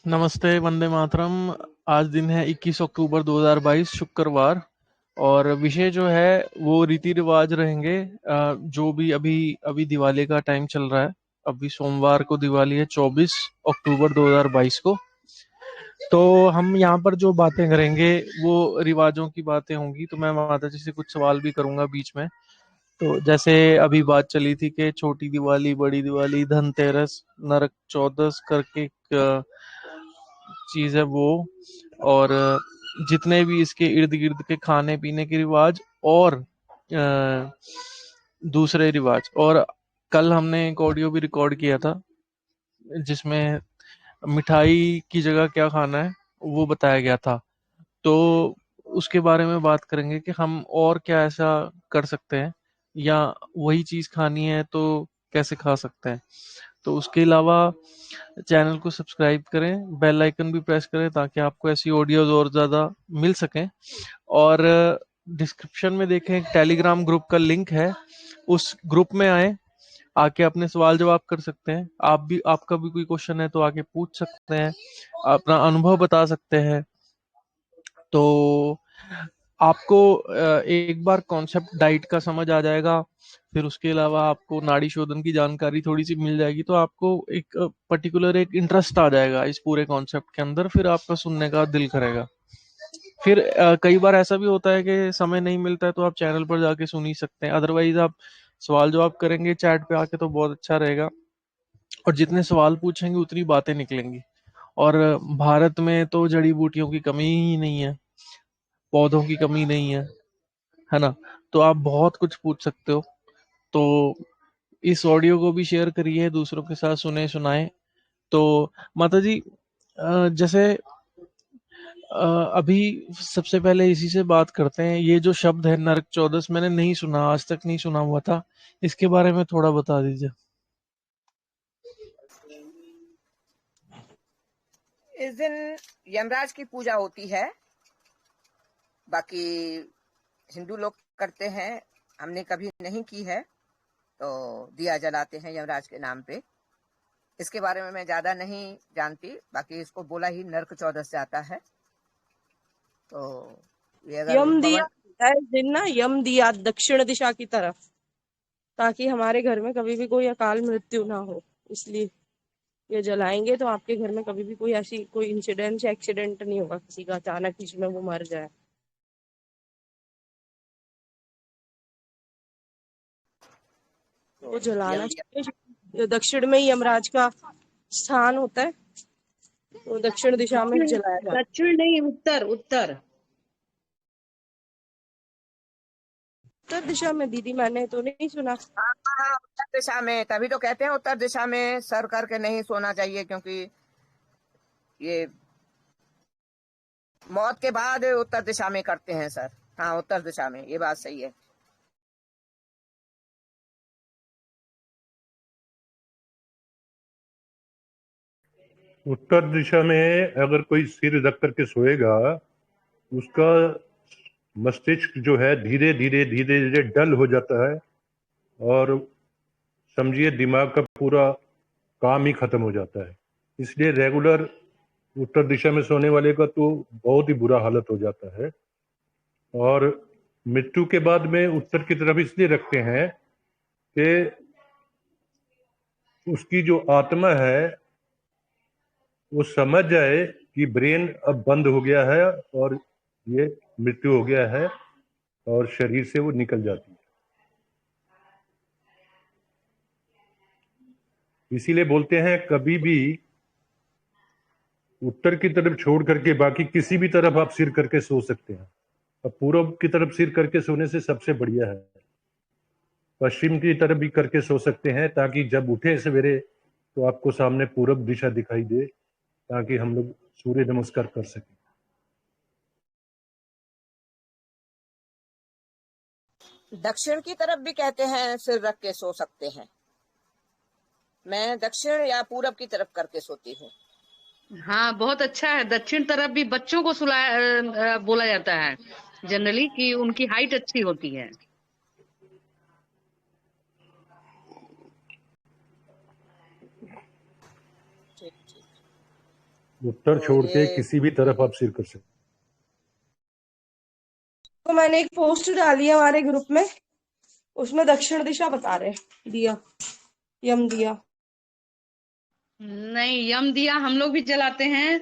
नमस्ते, वंदे मातरम। आज दिन है 21 अक्टूबर 2022 शुक्रवार। और विषय जो है वो रीति रिवाज रहेंगे। जो भी अभी अभी दिवाली का टाइम चल रहा है। अभी सोमवार को दिवाली है, 24 अक्टूबर 2022 को। तो हम यहाँ पर जो बातें करेंगे वो रिवाजों की बातें होंगी। तो मैं माता जी से कुछ सवाल भी करूंगा बीच में। तो जैसे अभी बात चली थी कि छोटी दिवाली, बड़ी दिवाली, धनतेरस, नरक चौदस करके एक चीज है वो। और जितने भी इसके इर्द गिर्द के खाने पीने के रिवाज और दूसरे रिवाज। और कल हमने एक ऑडियो भी रिकॉर्ड किया था जिसमें मिठाई की जगह क्या खाना है वो बताया गया था। तो उसके बारे में बात करेंगे कि हम और क्या ऐसा कर सकते हैं, या वही चीज खानी है तो कैसे खा सकते हैं। तो उसके अलावा चैनल को सब्सक्राइब करें, बेल आइकन भी प्रेस करें ताकि आपको ऐसी ऑडियोज और ज़्यादा मिल सकें। और डिस्क्रिप्शन में देखें, एक टेलीग्राम ग्रुप का लिंक है, उस ग्रुप में आए, आके अपने सवाल जवाब कर सकते हैं। आपका भी कोई क्वेश्चन है तो आके पूछ सकते हैं, अपना अनुभव बता सकते हैं। तो आपको एक बार कॉन्सेप्ट डाइट का समझ आ जाएगा। फिर उसके अलावा आपको नाड़ी शोधन की जानकारी थोड़ी सी मिल जाएगी, तो आपको एक पर्टिकुलर एक इंटरेस्ट आ जाएगा इस पूरे कॉन्सेप्ट के अंदर। फिर आपका सुनने का दिल करेगा। फिर कई बार ऐसा भी होता है कि समय नहीं मिलता है तो आप चैनल पर जाके सुन ही सकते हैं। अदरवाइज आप सवाल जवाब करेंगे चैट पे आके तो बहुत अच्छा रहेगा। और जितने सवाल पूछेंगे उतनी बातें निकलेंगी। और भारत में तो जड़ी बूटियों की कमी ही नहीं है, पौधों की कमी नहीं है ना। तो आप बहुत कुछ पूछ सकते हो। तो इस ऑडियो को भी शेयर करिए, दूसरों के साथ सुने सुनाए। तो माता जी, जैसे अभी सबसे पहले इसी से बात करते हैं। ये जो शब्द है नरक चौदस, मैंने नहीं सुना, आज तक नहीं सुना हुआ था। इसके बारे में थोड़ा बता दीजिए। इस दिन यमराज की पूजा होती है। बाकी हिंदू लोग करते हैं, हमने कभी नहीं की है। तो दिया जलाते हैं यमराज के नाम पे। इसके बारे में मैं ज्यादा नहीं जानती, बाकी इसको बोला ही नरक चौदस जाता है। तो ये अगर यम दिया पवन है इस दिन ना, यम दिया दक्षिण दिशा की तरफ, ताकि हमारे घर में कभी भी कोई अकाल मृत्यु ना हो। इसलिए ये जलाएंगे तो आपके घर में कभी भी कोई ऐसी कोई इंसिडेंट या एक्सीडेंट नहीं होगा किसी का अचानक जिसमें वो मर जाए। तो जलाना यम चाहिए। दक्षिण में ही यमराज का स्थान होता है, तो दक्षिण दिशा में दक्षिण जलाया जाता है। दक्षिण नहीं, उत्तर उत्तर। उत्तर दिशा में दीदी मैंने तो नहीं सुना। हाँ हाँ, उत्तर दिशा में। तभी तो कहते हैं उत्तर दिशा में सर करके नहीं सोना चाहिए, क्योंकि ये मौत के बाद उत्तर दिशा में करते हैं सर। हाँ, उत्तर दिशा में, ये बात सही है। उत्तर दिशा में अगर कोई सिर रख करके सोएगा, उसका मस्तिष्क जो है धीरे धीरे धीरे धीरे डल हो जाता है, और समझिए दिमाग का पूरा काम ही खत्म हो जाता है। इसलिए रेगुलर उत्तर दिशा में सोने वाले का तो बहुत ही बुरा हालत हो जाता है। और मृत्यु के बाद में उत्तर की तरफ इसलिए रखते हैं कि उसकी जो आत्मा है वो समझ जाए कि ब्रेन अब बंद हो गया है और ये मृत्यु हो गया है, और शरीर से वो निकल जाती है। इसीलिए बोलते हैं कभी भी उत्तर की तरफ छोड़ करके बाकी किसी भी तरफ आप सिर करके सो सकते हैं। अब पूरब की तरफ सिर करके सोने से सबसे बढ़िया है। पश्चिम की तरफ भी करके सो सकते हैं, ताकि जब उठे सवेरे तो आपको सामने पूरब दिशा दिखाई दे, ताकि हम लोग सूर्य नमस्कार कर सकें। दक्षिण की तरफ भी कहते हैं सिर रख के सो सकते हैं। मैं दक्षिण या पूरब की तरफ करके सोती हूँ। हाँ, बहुत अच्छा है। दक्षिण तरफ भी बच्चों को सुलाया बोला जाता है जनरली, कि उनकी हाइट अच्छी होती है। ठीक ठीक। उत्तर तो छोड़ के ये किसी भी तरफ आप सिर कर सकते। तो मैंने एक पोस्ट डाली है हमारे ग्रुप में, उसमें दक्षिण दिशा बता रहे हैं, दिया, यम दिया। नहीं, यम दिया हम लोग भी जलाते हैं,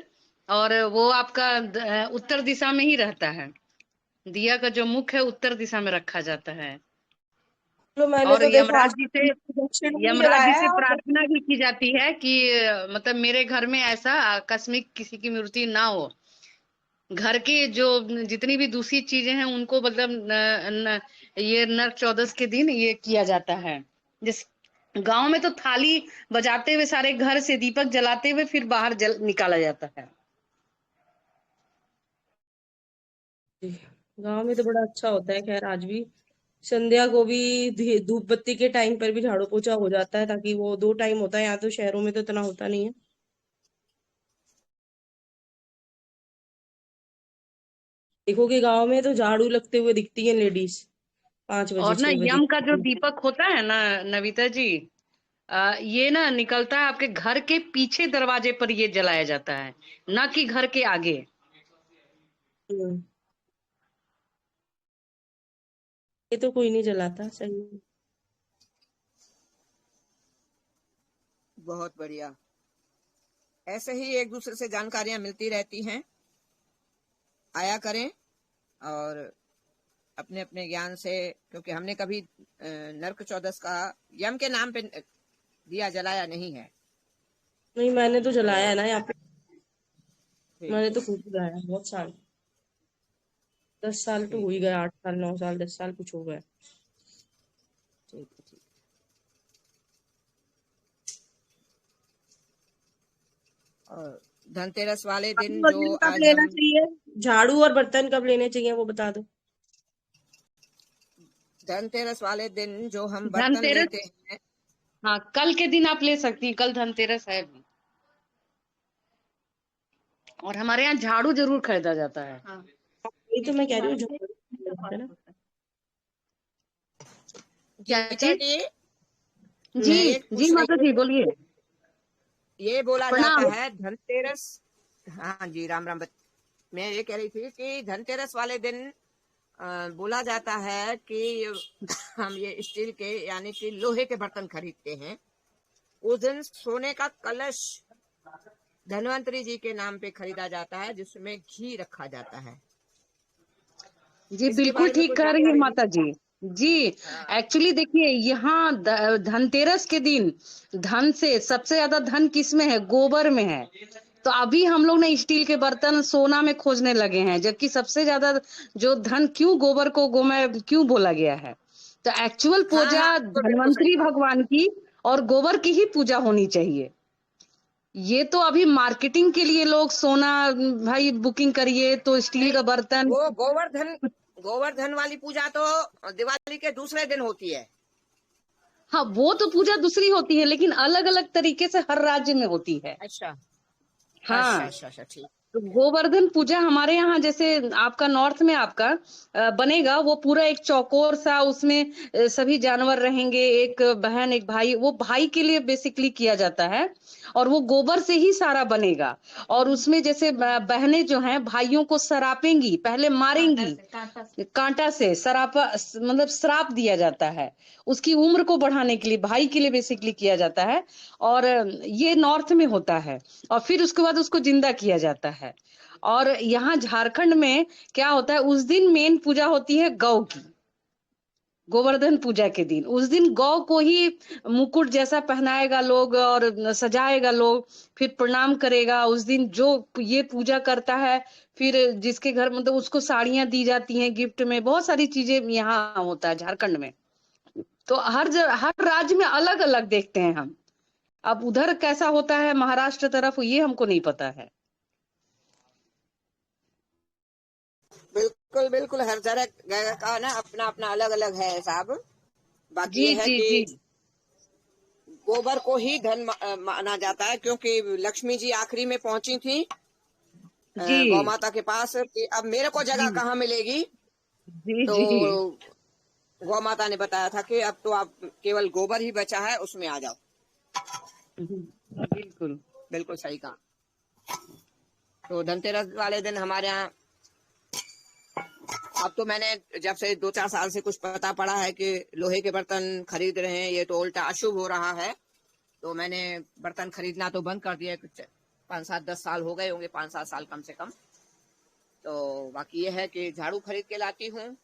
और वो आपका उत्तर दिशा में ही रहता है। दिया का जो मुख है उत्तर दिशा में रखा जाता है। तो मैंने और तो देखो आज दक्षिण में ही यमराज जी जलाया से है, और प्रार्थना भी की जाती है कि मतलब मेरे घर में ऐसा आकस्मिक किसी की मृत्यु ना हो। घर की जो जितनी भी दूसरी चीजें हैं उनको मतलब ये नरक चौदस के दिन ये किया जाता है। जिस गांव में तो थाली बजाते हुए सारे घर से दीपक जलाते हुए फिर बाहर निकाला जाता है। गांव में तो बड़ा अच्छा होता है। खैर आज भी संध्या को भी धूप बत्ती के टाइम पर भी झाड़ू पोछा हो जाता है, ताकि वो 2 टाइम होता है, यहाँ तो शहरों में तो इतना होता नहीं है। देखोगे गांव में तो झाड़ू लगते हुए दिखती है लेडीज 5 बजे और ना 6 बजे। यम का जो दीपक होता है ना नविता जी, ये ना निकलता है आपके घर के पीछे दरवाजे पर ये जलाया जाता है, ना कि घर के आगे। हम्म, ये तो कोई नहीं जलाता, सही है। बहुत बढ़िया। ऐसे ही एक दूसरे से जानकारियां मिलती रहती हैं, आया करें, और अपने अपने ज्ञान से, क्योंकि हमने कभी नरक चौदस का यम के नाम पे दिया जलाया नहीं है। नहीं मैंने तो तो जलाया है ना यहाँ पे, ठीक मैंने है, तो खूब जलाया है, बहुत साल, 10 साल तो हो ठीक ही है, गए, 8 साल 9 साल 10 साल कुछ हो गए। ठीक है, ठीक। और धनतेरस वाले झाड़ू दिन जो वगैरह कब आज लेना हम चाहिए, झाड़ू और बर्तन कब लेने चाहिए वो बता दो। धनतेरस वाले दिन जो हम बर्तन धनतेरस, लेते हैं, हाँ कल के दिन आप ले सकती हैं, कल धनतेरस है भी। और हमारे यहाँ झाड़ू जरूर खरीदा जाता है। हाँ। वही तो मैं कह रही हूँ, झाड़ू है ना। क्या गीता चीज? जी, जी मैं ये जी पूछ रही माता थी, जी बोलिए। ये बोला जाता प्रणाम। है धनतेरस, हाँ जी, राम राम। मैं ये कह रही थी कि धनतेरस वाले दिन बोला जाता है कि हम ये स्टील के यानी कि लोहे के बर्तन खरीदते हैं। उस दिन सोने का कलश धन्वंतरी जी के नाम पे खरीदा जाता है, जिसमें घी रखा जाता है। जी इसके बिल्कुल बारे में ठीक कुछ कह रही है जानकारी माता जी। जी हाँ, एक्चुअली देखिए, यहाँ धनतेरस के दिन धन से सबसे ज्यादा धन किस में है? गोबर में है। तो अभी हम लोग ने स्टील के बर्तन सोना में खोजने लगे हैं, जबकि सबसे ज्यादा जो धन क्यों गोबर को गोमय क्यों बोला गया है? तो एक्चुअल हाँ, हाँ, पूजा बिल्कुल सही धनवंतरी कहा। भगवान की और गोबर की ही पूजा होनी चाहिए। ये तो अभी मार्केटिंग के लिए लोग सोना, भाई बुकिंग करिए तो स्टील नहीं, का बर्तन। वो गोवर्धन वाली पूजा तो दिवाली के दूसरे दिन होती है। हाँ वो तो पूजा दूसरी होती है, लेकिन अलग अलग तरीके से हर राज्य में होती है। अच्छा, अच्छा, हाँ, अच्छा, अच्छा, ठीक। तो गोवर्धन पूजा हमारे यहाँ जैसे आपका नॉर्थ में आपका बनेगा, वो पूरा एक चौकोर सा, उसमें सभी जानवर रहेंगे, एक बहन एक भाई, वो भाई के लिए बेसिकली किया जाता है। और वो गोबर से ही सारा बनेगा। और उसमें जैसे बहनें जो हैं भाइयों को सरापेंगी, पहले मारेंगी कांटा से सरापा, मतलब श्राप दिया जाता है उसकी उम्र को बढ़ाने के लिए, भाई के लिए बेसिकली किया जाता है। और ये नॉर्थ में होता है। और फिर उसके बाद उसको जिंदा किया जाता है। और यहाँ झारखंड में क्या होता है, उस दिन मेन पूजा होती है गौ की। गोवर्धन पूजा के दिन उस दिन गौ को ही मुकुट जैसा पहनाएगा लोग और सजाएगा लोग, फिर प्रणाम करेगा उस दिन जो ये पूजा करता है। फिर जिसके घर मतलब उसको साड़ियां दी जाती हैं गिफ्ट में, बहुत सारी चीजें यहाँ होता है झारखंड में। तो हर राज्य में अलग अलग देखते हैं हम। अब उधर कैसा होता है महाराष्ट्र तरफ, ये हमको नहीं पता है। बिल्कुल, बिल्कुल, हर जगह का ना अपना अपना अलग अलग है हिसाब। बाकी जी ये है जी कि जी गोबर को ही धन माना जाता है, क्योंकि लक्ष्मी जी आखिरी में पहुंची थी जी गौ माता के पास कि अब मेरे को जगह जी कहाँ मिलेगी। जी तो जी गौ माता ने बताया था कि अब तो आप केवल गोबर ही बचा है, उसमें आ जाओ। बिल्कुल। बिल्कुल सही कहा। तो धनतेरस वाले दिन हमारे यहाँ, अब तो मैंने जब से 2-4 साल से कुछ पता पड़ा है कि लोहे के बर्तन खरीद रहे हैं, ये तो उल्टा अशुभ हो रहा है, तो मैंने बर्तन खरीदना तो बंद कर दिया। कुछ 5-7-10 साल हो गए होंगे, 5-7 साल कम से कम। तो बाकी ये है कि झाड़ू खरीद के लाती हूँ,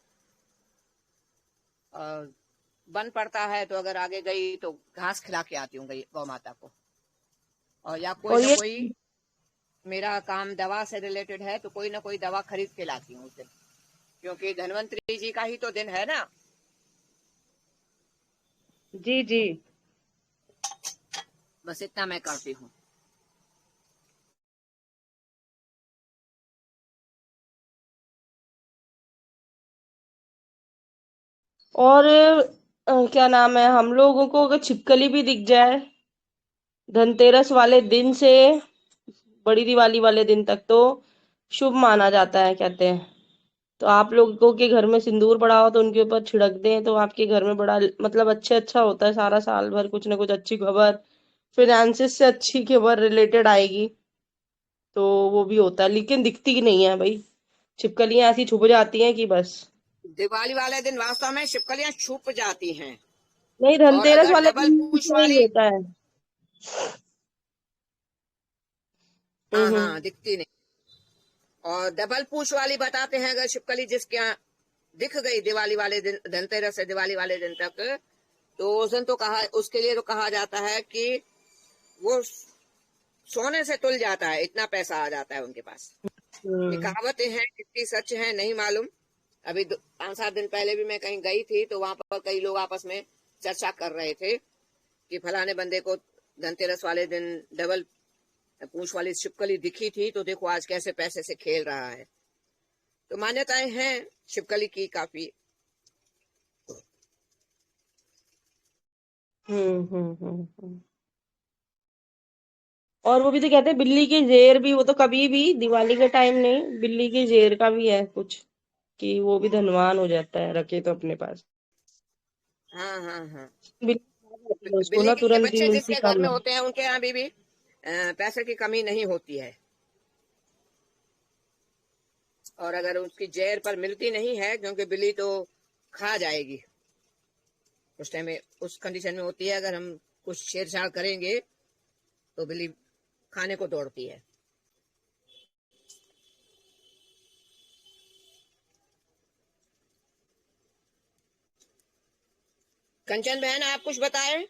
और बन पड़ता है तो अगर आगे गई तो घास खिला के आती हूँ गौ माता को। और या कोई और ना ये कोई, मेरा काम दवा से रिलेटेड है तो कोई ना कोई दवा खरीद के लाती हूँ उस दिन, क्योंकि धन्वंतरी जी का ही तो दिन है ना। जी जी। बस इतना मैं करती हूँ। और क्या नाम है, हम लोगों को अगर छिपकली भी दिख जाए धनतेरस वाले दिन से बड़ी दिवाली वाले दिन तक, तो शुभ माना जाता है, कहते हैं। तो आप लोगों के घर में सिंदूर पड़ा हो तो उनके ऊपर छिड़क दें, तो आपके घर में बड़ा मतलब अच्छा होता है, सारा साल भर कुछ ना कुछ अच्छी खबर, फिनेंसिस से अच्छी खबर रिलेटेड आएगी। तो वो भी होता है, लेकिन दिखती नहीं है भाई, छिपकलियां ऐसी छुप जाती हैं कि बस। दिवाली वाले दिन वास्तव में छिपकलियां छुप जाती हैं, नहीं, और धनतेरस अगर वाले डबल दिन पूछ नहीं वाली, होता है। हाँ हम्म। हाँ दिखती नहीं। और डबल पूछ वाली बताते हैं, अगर छिपकली जिसके यहाँ दिख गई दिवाली वाले दिन, धनतेरस से दिवाली वाले दिन तक, तो उस दिन तो कहा, उसके लिए तो कहा जाता है कि वो सोने से तुल जाता है, इतना पैसा आ जाता है उनके पास। ये कहावतें हैं, कितनी सच है नहीं मालूम। अभी 5-7 दिन पहले भी मैं कहीं गई थी, तो वहां पर कई लोग आपस में चर्चा कर रहे थे कि फलाने बंदे को धनतेरस वाले दिन डबल पूंछ वाली छिपकली दिखी थी, तो देखो आज कैसे पैसे से खेल रहा है। तो मान्यताएं हैं छिपकली की काफी। और वो भी तो कहते हैं बिल्ली की जेर भी, वो तो कभी भी दिवाली के टाइम नहीं, बिल्ली की जेर का भी है कुछ, कि वो भी धनवान हो जाता है, रखे तो अपने पास। हाँ हाँ हाँ। बिल्ली खा जाती है उसको बिल्ली ना, के तुरंत ही बच्चे मिलती जिसके घर कम में है। होते हैं उनके यहाँ भी पैसे की कमी नहीं होती है। और अगर उसकी जहर पर मिलती नहीं है, क्योंकि बिल्ली तो खा जाएगी, उस टाइम में उस कंडीशन में होती है, अगर हम कुछ छेड़छाड़ करेंगे तो बिल्ली खाने को दौड़ती है। कंचन बहन, आप कुछ बताएं।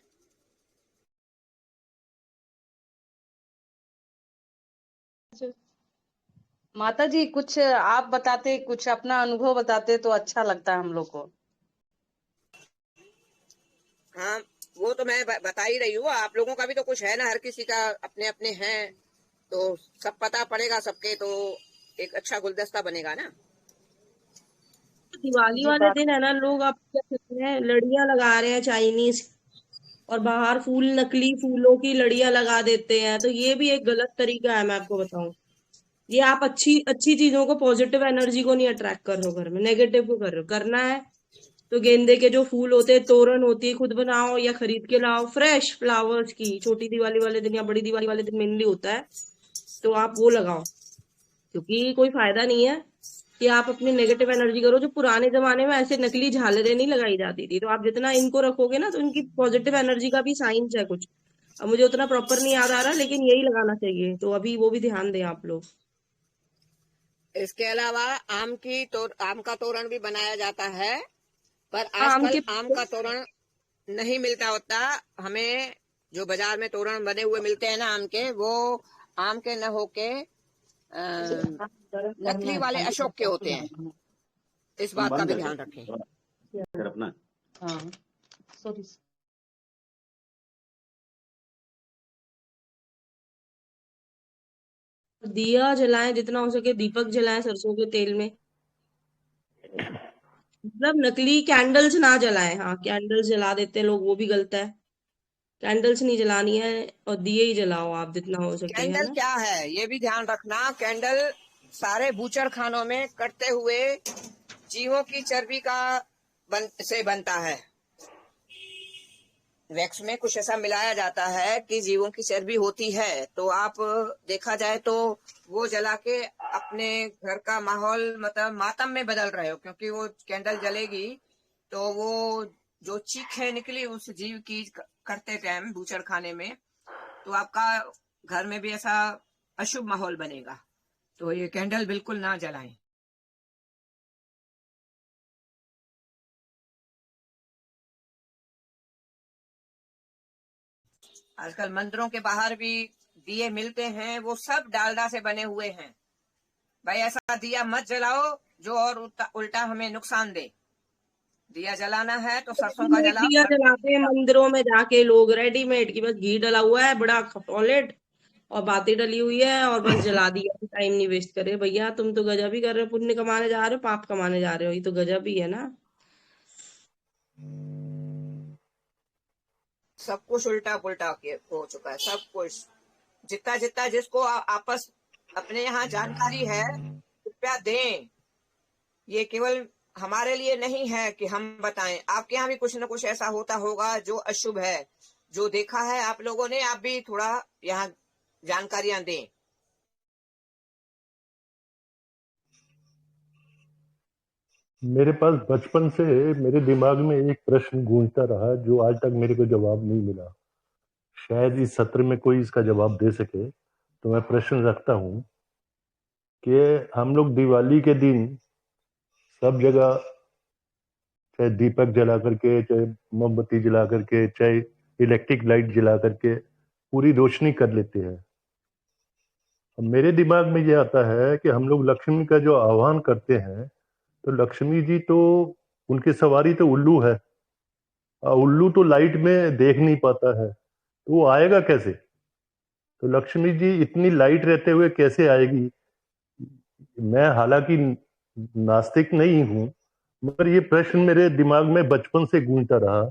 माता जी कुछ आप बताते, कुछ अपना अनुभव बताते तो अच्छा लगता है हम लोग को। हाँ, वो तो मैं बता ही रही हूँ, आप लोगों का भी तो कुछ है ना, हर किसी का अपने अपने हैं, तो सब पता पड़ेगा सबके, तो एक अच्छा गुलदस्ता बनेगा ना। दिवाली जी वाले बात। दिन है ना, लोग आप क्या करते हैं, लड़ियां लगा रहे हैं चाइनीज, और बाहर फूल, नकली फूलों की लड़ियां लगा देते हैं। तो ये भी एक गलत तरीका है, मैं आपको बताऊं। ये आप अच्छी अच्छी चीजों को, पॉजिटिव एनर्जी को नहीं अट्रैक्ट कर रहे हो, घर में नेगेटिव को कर रहे हो। करना है तो गेंदे के जो फूल होते हैं, तोरण होती है, खुद बनाओ या खरीद के लाओ, फ्रेश फ्लावर्स की, छोटी दिवाली वाले दिन या बड़ी दिवाली वाले दिन मेनली होता है, तो आप वो लगाओ। क्योंकि कोई फायदा नहीं है कि आप अपनी नेगेटिव एनर्जी करो। जो पुराने जमाने में ऐसे नकली झालरें नहीं लगाई जाती थी, तो आप जितना इनको रखोगे ना, तो इनकी पॉजिटिव एनर्जी का भी साइंस है कुछ। अब मुझे उतना प्रॉपर नहीं याद आ रहा, लेकिन यही लगाना चाहिए, तो अभी वो भी ध्यान दें आप लोग। इसके अलावा आम का तोरण भी बनाया जाता है, पर आम आजकल के आम का तोरण नहीं मिलता होता हमें। जो बाजार में तोरण बने हुए मिलते हैं ना आम के, वो आम के न होके नकली वाले अशोक के होते हैं। इस बात का भी ध्यान रखें। हाँ सॉरी। दिया जलाएं, जितना हो सके दीपक जलाएं सरसों के तेल में। मतलब नकली कैंडल्स ना जलाएं। हाँ, कैंडल्स जला देते हैं लोग, वो भी गलत है। कैंडल्स नहीं जलानी है, और दिए ही जलाओ आप जितना हो सके, है कैंडल ना। क्या है ये भी ध्यान रखना। कैंडल सारे बूचड़ खानों में कटते हुए जीवों की चर्बी का से बनता है। वैक्स में कुछ ऐसा मिलाया जाता है कि जीवों की चर्बी होती है, तो आप देखा जाए तो वो जला के अपने घर का माहौल मतलब मातम में बदल रहे हो, क्योंकि वो कैंडल जलेगी तो वो जो चीख है निकली उस जीव की करते टाइम बूचड़ खाने में, तो आपका घर में भी ऐसा अशुभ माहौल बनेगा। तो ये कैंडल बिल्कुल ना जलाएं। आजकल मंदिरों के बाहर भी दिए मिलते हैं, वो सब डालडा से बने हुए हैं। भाई ऐसा दिया मत जलाओ जो और उल्टा हमें नुकसान दे। दिया जलाना है तो सरसों का रेडीमेड दिया जलाओ। जलाते हैं मंदिरों में जाके लोग, रेडीमेड की बस घी डला हुआ है, बड़ा सॉलिड और बातें डली हुई है और बस जला दिया। टाइम नहीं वेस्ट करे भैया, तुम तो गजब ही कर रहे हो, पुण्य कमाने जा रहे हो पाप कमाने जा रहे हो, ये तो गजब ही है ना। सब कुछ उल्टा पुल्टा हो चुका है, सब कुछ। जितना जितना जिसको आपस अपने यहाँ जानकारी है कृपया दें। ये केवल हमारे लिए नहीं है कि हम बताएं, आपके यहाँ भी कुछ न कुछ ऐसा होता होगा जो अशुभ है, जो देखा है आप लोगों ने, आप भी थोड़ा यहाँ जानकारियां दें। मेरे पास बचपन से मेरे दिमाग में एक प्रश्न गूंजता रहा जो आज तक मेरे को जवाब नहीं मिला। शायद इस सत्र में कोई इसका जवाब दे सके, तो मैं प्रश्न रखता हूँ कि हम लोग दिवाली के दिन सब जगह चाहे दीपक जला करके, चाहे मोमबत्ती जला करके, चाहे इलेक्ट्रिक लाइट जला करके पूरी रोशनी कर लेते हैं। अब मेरे दिमाग में ये आता है कि हम लोग लक्ष्मी का जो आह्वान करते हैं, तो लक्ष्मी जी तो, उनकी सवारी तो उल्लू है। उल्लू तो लाइट में देख नहीं पाता है, तो वो आएगा कैसे? तो लक्ष्मी जी इतनी लाइट रहते हुए कैसे आएगी? मैं हालांकि नास्तिक नहीं हूं, मगर ये प्रश्न मेरे दिमाग में बचपन से गूंजता रहा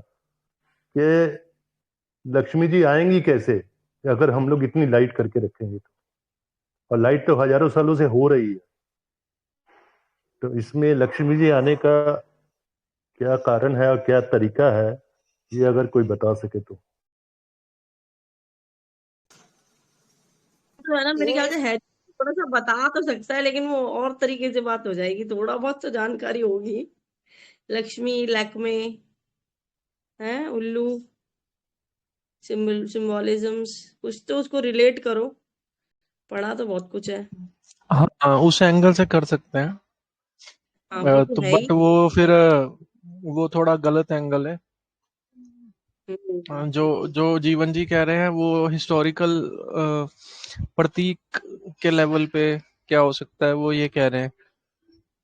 कि लक्ष्मी जी आएंगी कैसे अगर हम लोग इतनी लाइट करके रखेंगे तो। और लाइट तो हजारों सालों से हो रही है, तो इसमें लक्ष्मी जी आने का क्या कारण है और क्या तरीका है, ये अगर कोई बता सके तो। तो है ना, मेरे ख्याल ये से है, थोड़ा सा बता तो सकता है लेकिन वो और तरीके से बात हो जाएगी, थोड़ा बहुत तो जानकारी होगी। लक्ष्मी लक्ष्मी है, उल्लू, सिंबोलिज्म्स, कुछ तो उसको रिलेट करो, पढ़ा तो बहुत कुछ है। हाँ, उस एंगल से कर सकते हैं। हाँ वो तो तो है ही। बट वो फिर वो थोड़ा गलत एंगल है। हम्म, जो जो जीवन जी कह रहे हैं वो हिस्टोरिकल प्रतीक के लेवल पे क्या हो सकता है, वो ये कह रहे हैं।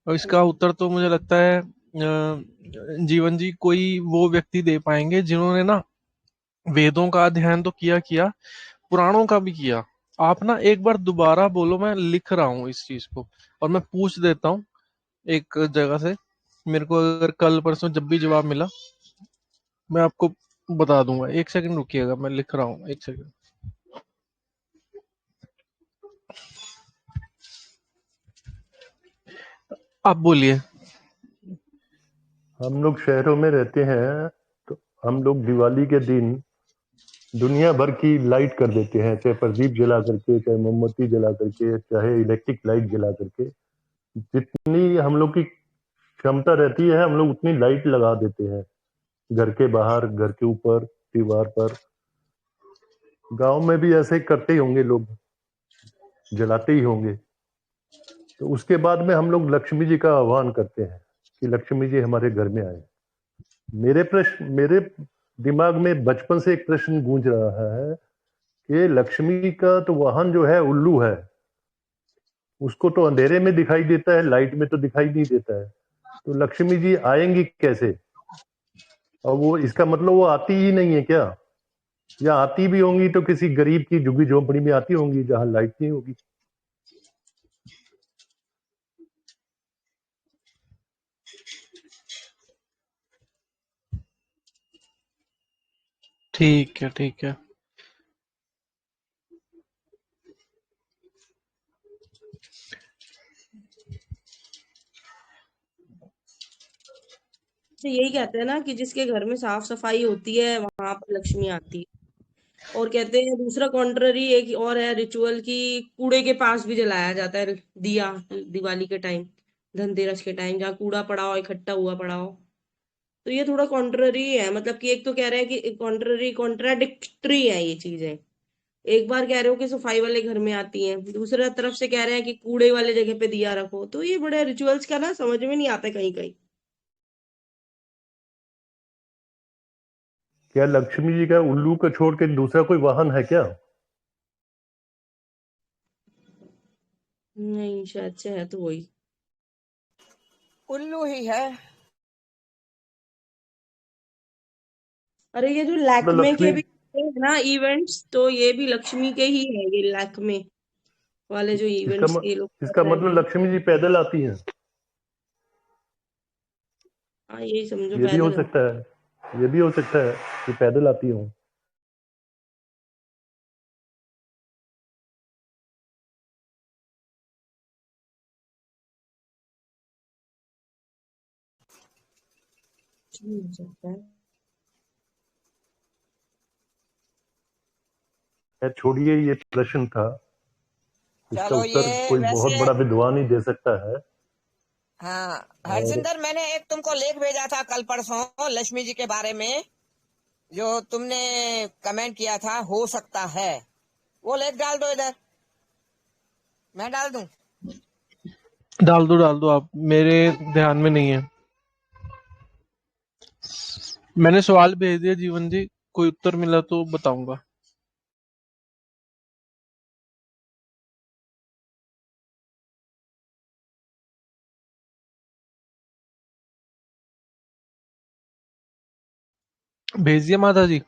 और इसका उत्तर तो मुझे लगता है जीवन जी कोई वो व्यक्ति दे पाएंगे जिन्होंने ना वेदों का अध्ययन तो किया किया, पुराणों का भी किया। आप ना एक बार दोबारा बोलो, मैं लिख रहा हूँ इस चीज को और मैं पूछ देता हूँ एक जगह से। मेरे को अगर कल परसों जब भी जवाब मिला मैं आपको बता दूंगा। एक सेकंड रुकिएगा, मैं लिख रहा हूँ, एक सेकंड। आप बोलिए। हम लोग शहरों में रहते हैं, तो हम लोग दिवाली के दिन दुनिया भर की लाइट कर देते हैं, चाहे प्रदीप जला करके, चाहे मोमबत्ती जला करके, चाहे इलेक्ट्रिक लाइट जला करके। जितनी हम लोग की क्षमता रहती है हम लोग उतनी लाइट लगा देते हैं, घर के बाहर, घर के ऊपर, दीवार पर। गांव में भी ऐसे ही करते ही होंगे लोग, जलाते ही होंगे। तो उसके बाद में हम लोग लक्ष्मी जी का आह्वान करते हैं कि लक्ष्मी जी हमारे घर में आए। मेरे दिमाग में बचपन से एक प्रश्न गूंज रहा है कि लक्ष्मी का तो वाहन जो है उल्लू है, उसको तो अंधेरे में दिखाई देता है, लाइट में तो दिखाई नहीं देता है। तो लक्ष्मी जी आएंगी कैसे? और वो, इसका मतलब वो आती ही नहीं है क्या? या आती भी होंगी तो किसी गरीब की झुग्गी झोंपड़ी में आती होंगी जहां लाइट नहीं होगी। ठीक है, ठीक है। से यही कहते हैं ना कि जिसके घर में साफ सफाई होती है वहां पर लक्ष्मी आती है। और कहते हैं दूसरा कॉन्ट्ररी एक और है रिचुअल की, कूड़े के पास भी जलाया जाता है दिया दिवाली के टाइम, धनतेरस के टाइम, जहाँ कूड़ा पड़ा हो, इकट्ठा हुआ पड़ा हो। तो ये थोड़ा कॉन्ट्ररी है, मतलब कि एक तो कह रहे हैं कि कॉन्ट्ररी कॉन्ट्राडिक्टरी है ये चीजें। एक बार कह रहे हो कि सफाई वाले घर में आती हैं, दूसरा तरफ से कह रहे हैं कि कूड़े वाले जगह पे दिया रखो। तो ये बड़े रिचुअल्स का ना समझ में नहीं आता कहीं कहीं। क्या लक्ष्मी जी का उल्लू को छोड़ के दूसरा कोई वाहन है क्या? नहीं, शायद से है तो वही। उल्लू ही है। अरे ये जो मतलब लैक्मे के लक्ष्मी, भी है ना इवेंट्स, तो ये भी लक्ष्मी के ही है, ये लैक्मे वाले जो इसका इवेंट्स ये लोग इसका कर रहे मतलब हैं। लक्ष्मी जी पैदल आती हैं? हाँ यही समझो ये भी हो पैदल। सकता है, ये भी हो सकता है कि पैदल आती हूँ। हो सकता है। छोड़िए, ये प्रश्न था, इसका चलो उत्तर ये कोई बहुत वैसे, बड़ा विद्वान ही दे सकता है। हाँ और हरजिंदर, मैंने एक तुमको लेख भेजा था कल परसों लक्ष्मी जी के बारे में, जो तुमने कमेंट किया था, हो सकता है। वो लेख डाल दो इधर, मैं डाल दूं। डाल दो आप, मेरे ध्यान में नहीं है। मैंने सवाल भेज दिया जीवन जी, कोई उत्तर मिला तो बताऊंगा। भेज दिया माता जी।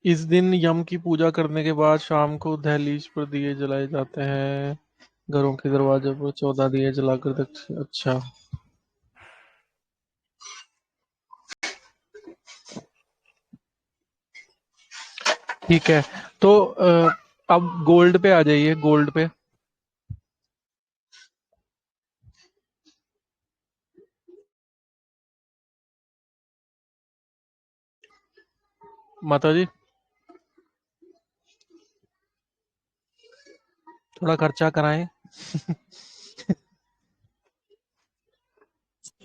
इस दिन यम की पूजा करने के बाद शाम को दहलीज पर दिए जलाए जाते हैं, घरों के दरवाजे पर 14 दिए जलाकर अच्छा, ठीक है। तो अब गोल्ड पे आ जाइए, गोल्ड पे। माता जी थोड़ा खर्चा कराएं।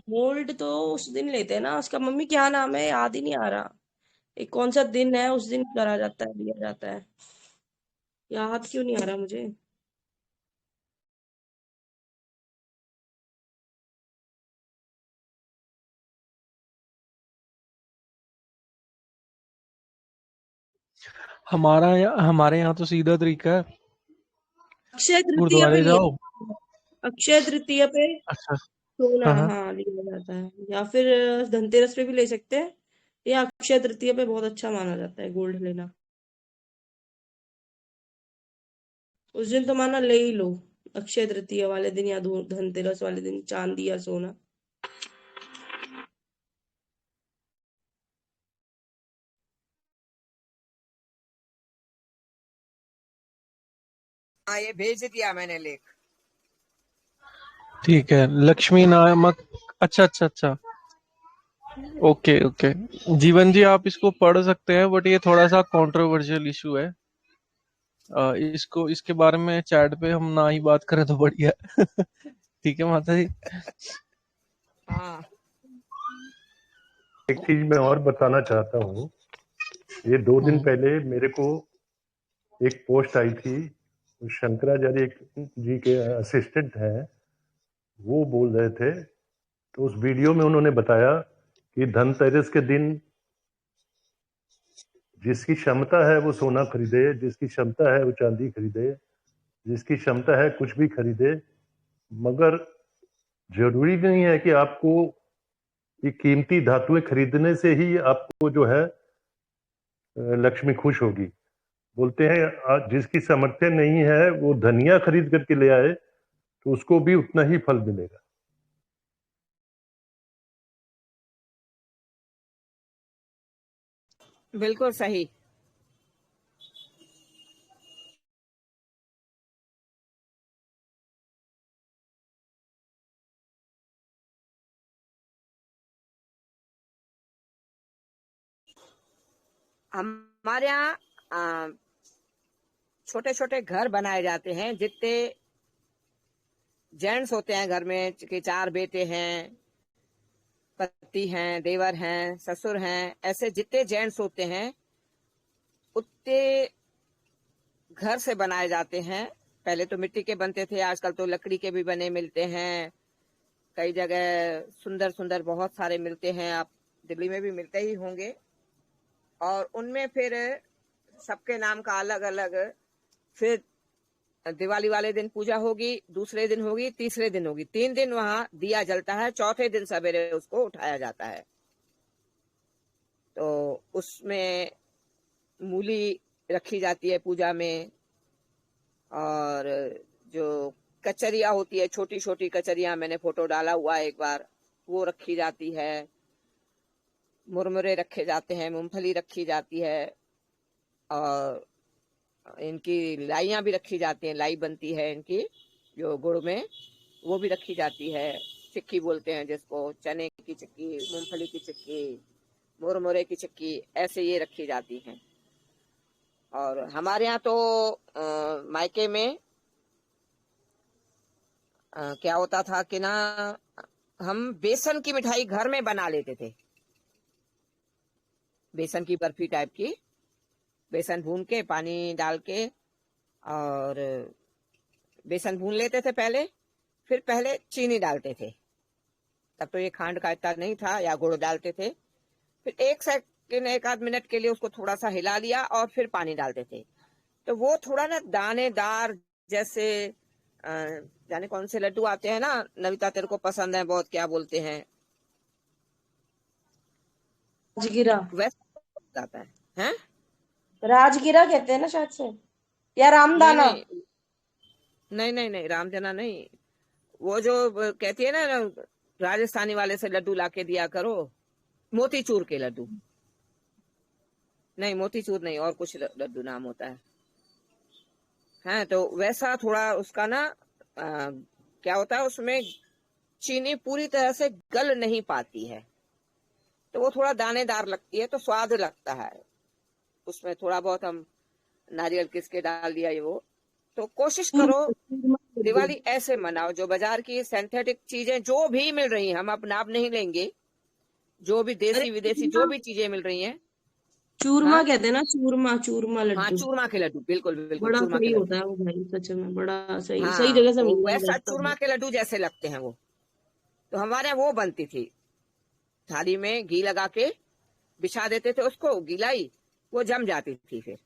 गोल्ड तो उस दिन लेते हैं ना, उसका मम्मी क्या नाम है याद ही नहीं आ रहा। एक कौन सा दिन है उस दिन करा जाता है, दिया जाता है, याद क्यों नहीं आ रहा मुझे। हमारे यहाँ तो सीधा तरीका है, अक्षय तृतीया पे गुरुद्वारे लिया जाओ। जाता है। अक्षय तृतीया पे अच्छा। सोना, हाँ हाँ। हाँ लिया जाता है, या फिर धनतेरस पे भी ले सकते हैं, या अक्षय तृतीया पे बहुत अच्छा माना जाता है गोल्ड लेना। उस दिन तो माना ले ही लो, अक्षय तृतीया वाले दिन या धनतेरस वाले दिन चांदी या सोना। हाँ ये भेज दिया मैंने लेख। ठीक है, लक्ष्मी नामक, अच्छा अच्छा अच्छा, ओके ओके। जीवन जी आप इसको पढ़ सकते हैं, बट ये थोड़ा सा कंट्रोवर्शियल इशू है। इसको, इसके बारे में चैट पे हम ना ही बात करें तो बढ़िया। ठीक है माता जी। हाँ एक चीज मैं और बताना चाहता हूँ। ये 2 दिन पहले मेरे को एक पोस्ट आई थी, शंकराचार्य जी के असिस्टेंट हैं, वो बोल रहे थे। तो उस वीडियो में उन्होंने बताया कि धनतेरस के दिन जिसकी क्षमता है वो सोना खरीदे, जिसकी क्षमता है वो चांदी खरीदे, जिसकी क्षमता है कुछ भी खरीदे, मगर जरूरी नहीं है कि आपको ये कीमती धातुएं खरीदने से ही आपको जो है लक्ष्मी खुश होगी। बोलते हैं जिसकी सामर्थ्य नहीं है वो धनिया खरीद करके ले आए तो उसको भी उतना ही फल मिलेगा। बिल्कुल सही। हमारे यहाँ छोटे छोटे घर बनाए जाते हैं। जितने जेंट्स होते हैं घर में कि 4 बेटे हैं, पति हैं, देवर हैं, ससुर हैं, ऐसे जितने जेंट्स होते हैं उतने घर से बनाए जाते हैं। पहले तो मिट्टी के बनते थे, आजकल तो लकड़ी के भी बने मिलते हैं। कई जगह सुंदर सुंदर बहुत सारे मिलते हैं, आप दिल्ली में भी मिलते ही होंगे। और उनमें फिर सबके नाम का अलग अलग, फिर दिवाली वाले दिन पूजा होगी, दूसरे दिन होगी, तीसरे दिन होगी, 3 दिन वहां दिया जलता है, चौथे दिन सवेरे उसको उठाया जाता है। तो उसमें मूली रखी जाती है पूजा में, और जो कचरिया होती है, छोटी छोटी कचरिया, मैंने फोटो डाला हुआ है एक बार, वो रखी जाती है। मुरमुरे रखे जाते हैं, मूंगफली रखी जाती है, और इनकी लाइयां भी रखी जाती हैं। लाई बनती है इनकी जो गुड़ में, वो भी रखी जाती है। चिक्की बोलते हैं जिसको, चने की चिक्की, मूंगफली की चिक्की, मुरमुरे की चिक्की, ऐसे ये रखी जाती हैं। और हमारे यहाँ तो मायके में क्या होता था कि ना, हम बेसन की मिठाई घर में बना लेते थे। बेसन की बर्फी टाइप की, बेसन भून के पानी डाल के, और बेसन भून लेते थे पहले, फिर पहले चीनी डालते थे। तब तो ये खांड का इतना नहीं था, या गुड़ डालते थे। फिर 1 सेकंड, 1 आध मिनट के लिए उसको थोड़ा सा हिला लिया, और फिर पानी डालते थे। तो वो थोड़ा ना दानेदार, जैसे जाने कौन से लड्डू आते हैं ना, नविता तेरे को पसंद है बहुत, क्या बोलते हैं, राजगिरा। वैसा जाता है, हैं? राजगिरा कहते हैं ना शायद से, या नहीं रामदाना। नहीं नहीं नहीं नहीं, रामजना नहीं। वो जो कहती है ना, राजस्थानी वाले से लड्डू लाके दिया करो, मोतीचूर के लड्डू। नहीं, मोतीचूर नहीं, और कुछ लड्डू नाम होता है। हाँ, तो वैसा थोड़ा उसका ना क्या होता है, उसमें चीनी पूरी तरह से गल नहीं पाती है, तो वो थोड़ा दानेदार लगती है, तो स्वाद लगता है। उसमें थोड़ा बहुत हम नारियल किस के डाल दिया, ये वो। तो कोशिश करो दिवाली ऐसे मनाओ, जो बाजार की सिंथेटिक चीजें जो भी मिल रही हैं, हम अपना आप नहीं लेंगे, जो भी देसी विदेशी जो भी चीजें मिल रही हैं। चूरमा हाँ कहते हैं ना, चूरमा, चूरमा हाँ, लड्डू। चूरमा के लड्डू, बिल्कुल बिल्कुल, बड़ा चूरमा के सही लड्डू। होता है वो भाई, सच में बड़ा सही, सही हाँ, जगह से तो मिल वैसा जाता चूरमा है। के लड्डू जैसे लगते हैं वो। तो हमारे यहाँ वो बनती थी, थाली में घी लगा के बिछा देते थे उसको, गिलाई, वो जम जाती थी फिर।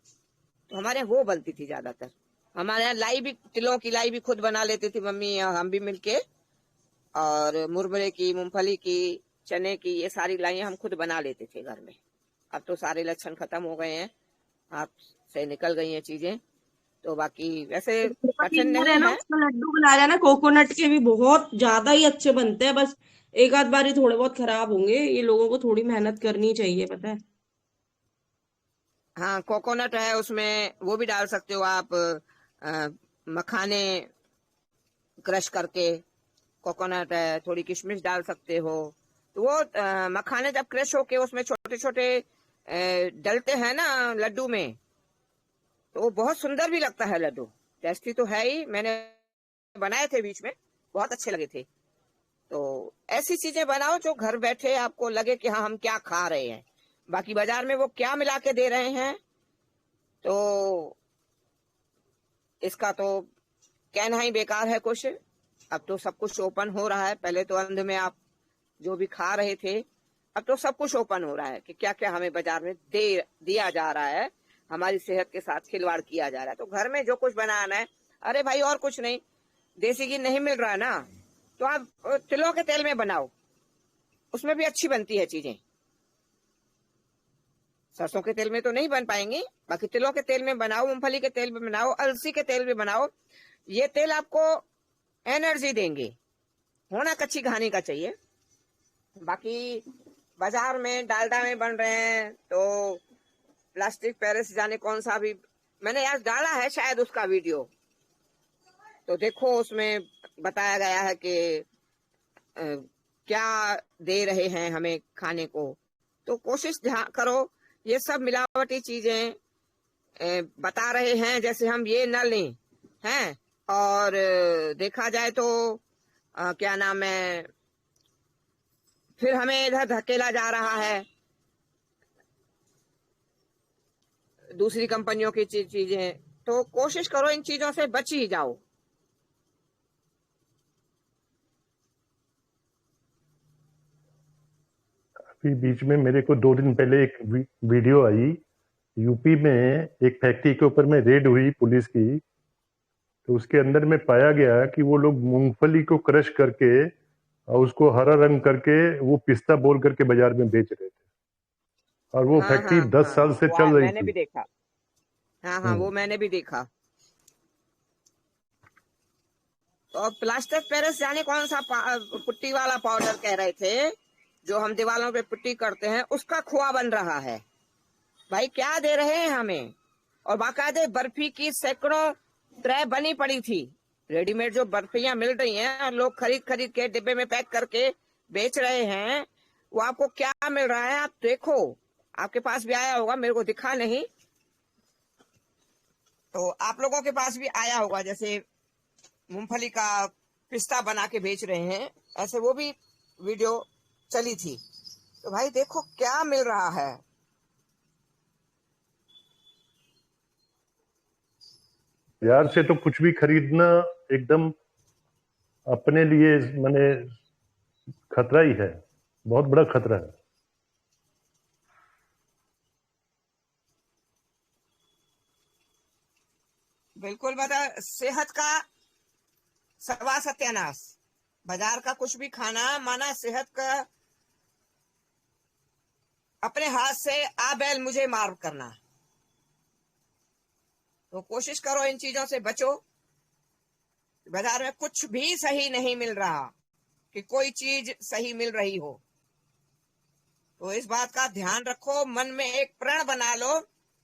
तो हमारे यहाँ वो बनती थी ज्यादातर। हमारे यहाँ लाई भी, तिलों की लाई भी खुद बना लेती थी मम्मी, हम भी मिलके। और मुरमुरे की, मूंगफली की, चने की, ये सारी लाइयां हम खुद बना लेते थे घर में। अब तो सारे लक्षण खत्म हो गए हैं, हाथ से निकल गई हैं चीजें। तो बाकी वैसे कठिन है नहीं ना, है। उसका लड्डू बना रहा है ना, कोकोनट के भी बहुत ज्यादा ही अच्छे बनते हैं। बस एक आध बार ही थोड़े बहुत खराब होंगे, ये लोगों को थोड़ी मेहनत करनी चाहिए, पता है। हाँ, कोकोनट है उसमें, वो भी डाल सकते हो आप। मखाने क्रश करके, कोकोनट है, थोड़ी किशमिश डाल सकते हो। तो वो मखाने जब क्रश होके उसमें छोटे छोटे डलते हैं ना लड्डू में, तो वो बहुत सुंदर भी लगता है लड्डू। टेस्टी तो है ही, मैंने बनाए थे बीच में, बहुत अच्छे लगे थे। तो ऐसी चीजें बनाओ जो घर बैठे आपको लगे कि हाँ, हम क्या खा रहे हैं। बाकी बाजार में वो क्या मिला के दे रहे हैं, तो इसका तो कहना ही बेकार है कुछ। अब तो सब कुछ ओपन हो रहा है, पहले तो अंध में आप जो भी खा रहे थे, अब तो सब कुछ ओपन हो रहा है कि क्या क्या हमें बाजार में दिया जा रहा है, हमारी सेहत के साथ खिलवाड़ किया जा रहा है। तो घर में जो कुछ बनाना है, अरे भाई और कुछ नहीं, देसी घी नहीं मिल रहा है ना, तो आप तिलों के तेल में बनाओ, उसमें भी अच्छी बनती है चीजें। सरसों के तेल में तो नहीं बन पाएंगी, बाकी तिलों के तेल में बनाओ, मूंगफली के तेल में बनाओ, अलसी के तेल में बनाओ। ये तेल आपको एनर्जी देंगे। होना कच्ची घानी का चाहिए। बाकी बाजार में डालडा में बन रहे हैं तो प्लास्टिक पेरिस जाने कौन सा भी, मैंने आज डाला है शायद उसका वीडियो, तो देखो उसमें बताया गया है कि क्या दे रहे हैं हमें खाने को। तो कोशिश करो, ये सब मिलावटी चीजें बता रहे हैं, जैसे हम ये न लें हैं। और देखा जाए तो क्या नाम है, फिर हमें इधर धकेला जा रहा है दूसरी कंपनियों की चीजें। तो कोशिश करो इन चीजों से बच ही जाओ। अभी बीच में मेरे को 2 दिन पहले एक वीडियो आई, यूपी में एक फैक्ट्री के ऊपर में रेड हुई पुलिस की, तो उसके अंदर में पाया गया कि वो लोग मूंगफली को क्रश करके और उसको हरा रंग करके वो पिस्ता बोल करके बाजार में बेच रहे थे, और वो हाँ फैक्ट्री हाँ 10 हाँ, साल से चल रही मैंने थी। भी देखा। हाँ हाँ, वो हम्म। मैंने भी देखा। तो प्लास्टिक पेरिस जाने कौन सा पुट्टी वाला पाउडर कह रहे थे, जो हम दीवारों पे पुट्टी करते हैं, उसका खोआ बन रहा है। भाई क्या दे रहे हैं हमें। और बाकायदे बर्फी की सैकड़ों ट्रे बनी पड़ी थी। रेडीमेड जो बर्फियां मिल रही हैं और लोग खरीद खरीद के डिब्बे में पैक करके बेच रहे हैं, वो आपको क्या मिल रहा है आप देखो। आपके पास भी आया होगा, मेरे को दिखा नहीं, तो आप लोगों के पास भी आया होगा। जैसे मूंगफली का पिस्ता बना के बेच रहे हैं, ऐसे वो भी वीडियो चली थी। तो भाई देखो क्या मिल रहा है। बाजार से तो कुछ भी खरीदना एकदम अपने लिए माने खतरा ही है, बहुत बड़ा खतरा है। बिल्कुल बता, सेहत का सर्वा सत्यानाश। बाजार का कुछ भी खाना माना सेहत का अपने हाथ से आ बैल मुझे मार करना। तो कोशिश करो इन चीजों से बचो। बाजार में कुछ भी सही नहीं मिल रहा कि कोई चीज सही मिल रही हो। तो इस बात का ध्यान रखो, मन में एक प्रण बना लो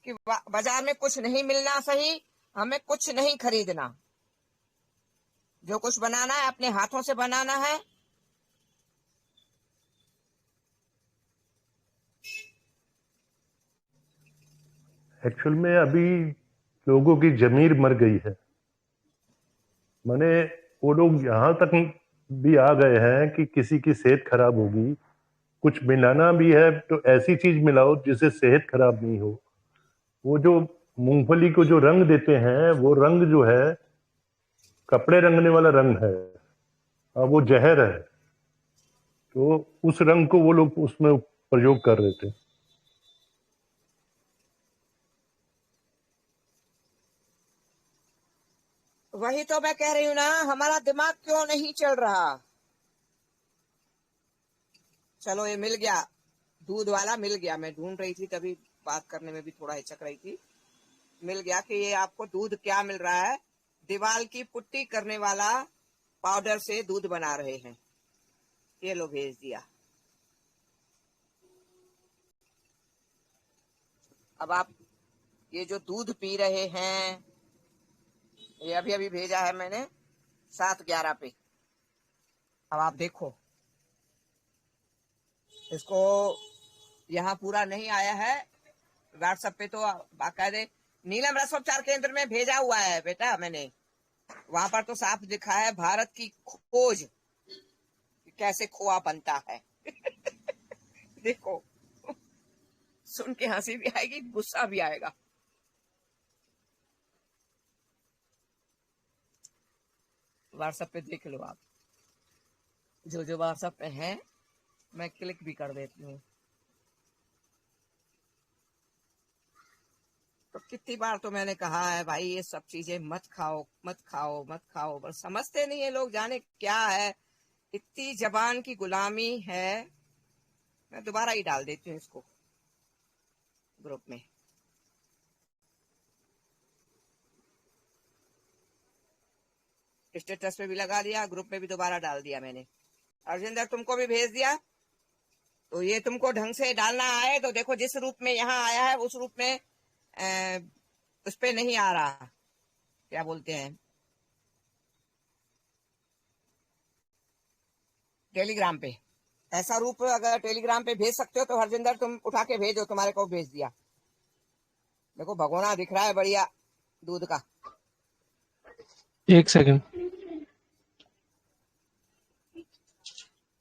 कि बाजार में कुछ नहीं मिलना सही, हमें कुछ नहीं खरीदना। जो कुछ बनाना है अपने हाथों से बनाना है। एक्चुअल में अभी लोगों की जमीर मर गई है। माने वो लोग यहाँ तक भी आ गए हैं कि किसी की सेहत खराब होगी, कुछ मिलाना भी है तो ऐसी चीज मिलाओ जिससे सेहत खराब नहीं हो। वो जो मूंगफली को जो रंग देते हैं, वो रंग जो है कपड़े रंगने वाला रंग है, और वो जहर है। तो उस रंग को वो लोग उसमें प्रयोग कर रहे थे। वही तो मैं कह रही हूँ ना, हमारा दिमाग क्यों नहीं चल रहा। चलो ये मिल गया, दूध वाला मिल गया। मैं ढूंढ रही थी, तभी बात करने में भी थोड़ा हिचक रही थी। मिल गया कि ये आपको दूध क्या मिल रहा है, दीवार की पुट्टी करने वाला पाउडर से दूध बना रहे हैं। ये लो भेज दिया। अब आप ये जो दूध पी रहे हैं, ये अभी अभी भेजा है मैंने 7:11 पे। अब आप देखो, इसको यहाँ पूरा नहीं आया है व्हाट्सएप पे, तो बाकायदे नीलम रसोपचार केंद्र में भेजा हुआ है बेटा मैंने। वहां पर तो साफ लिखा है भारत की खोज, कैसे खोआ बनता है। देखो, सुन के हंसी भी आएगी, गुस्सा भी आएगा। व्हाट्सएप पे देख लो आप, जो जो व्हाट्सएप पे है मैं क्लिक भी कर देती हूँ। तो कितनी बार तो मैंने कहा है भाई ये सब चीजें मत खाओ मत खाओ मत खाओ, पर समझते नहीं है लोग, जाने क्या है। इतनी जबान की गुलामी है मैं दोबारा ही डाल देती हूँ इसको ग्रुप में। स्टेटस पे भी लगा दिया, ग्रुप में भी दोबारा डाल दिया मैंने। अर्जिंदर तुमको भी भेज दिया। तो ये तुमको ढंग से डालना आए तो देखो, जिस रूप में यहाँ आया है उस रूप में उस पे नहीं आ रहा, क्या बोलते हैं, टेलीग्राम पे। ऐसा रूप अगर टेलीग्राम पे भेज सकते हो तो हरजिंदर तुम उठा के भेजो, तुम्हारे को भेज दिया। देखो भगोना दिख रहा है बढ़िया दूध का। 1 सेकंड।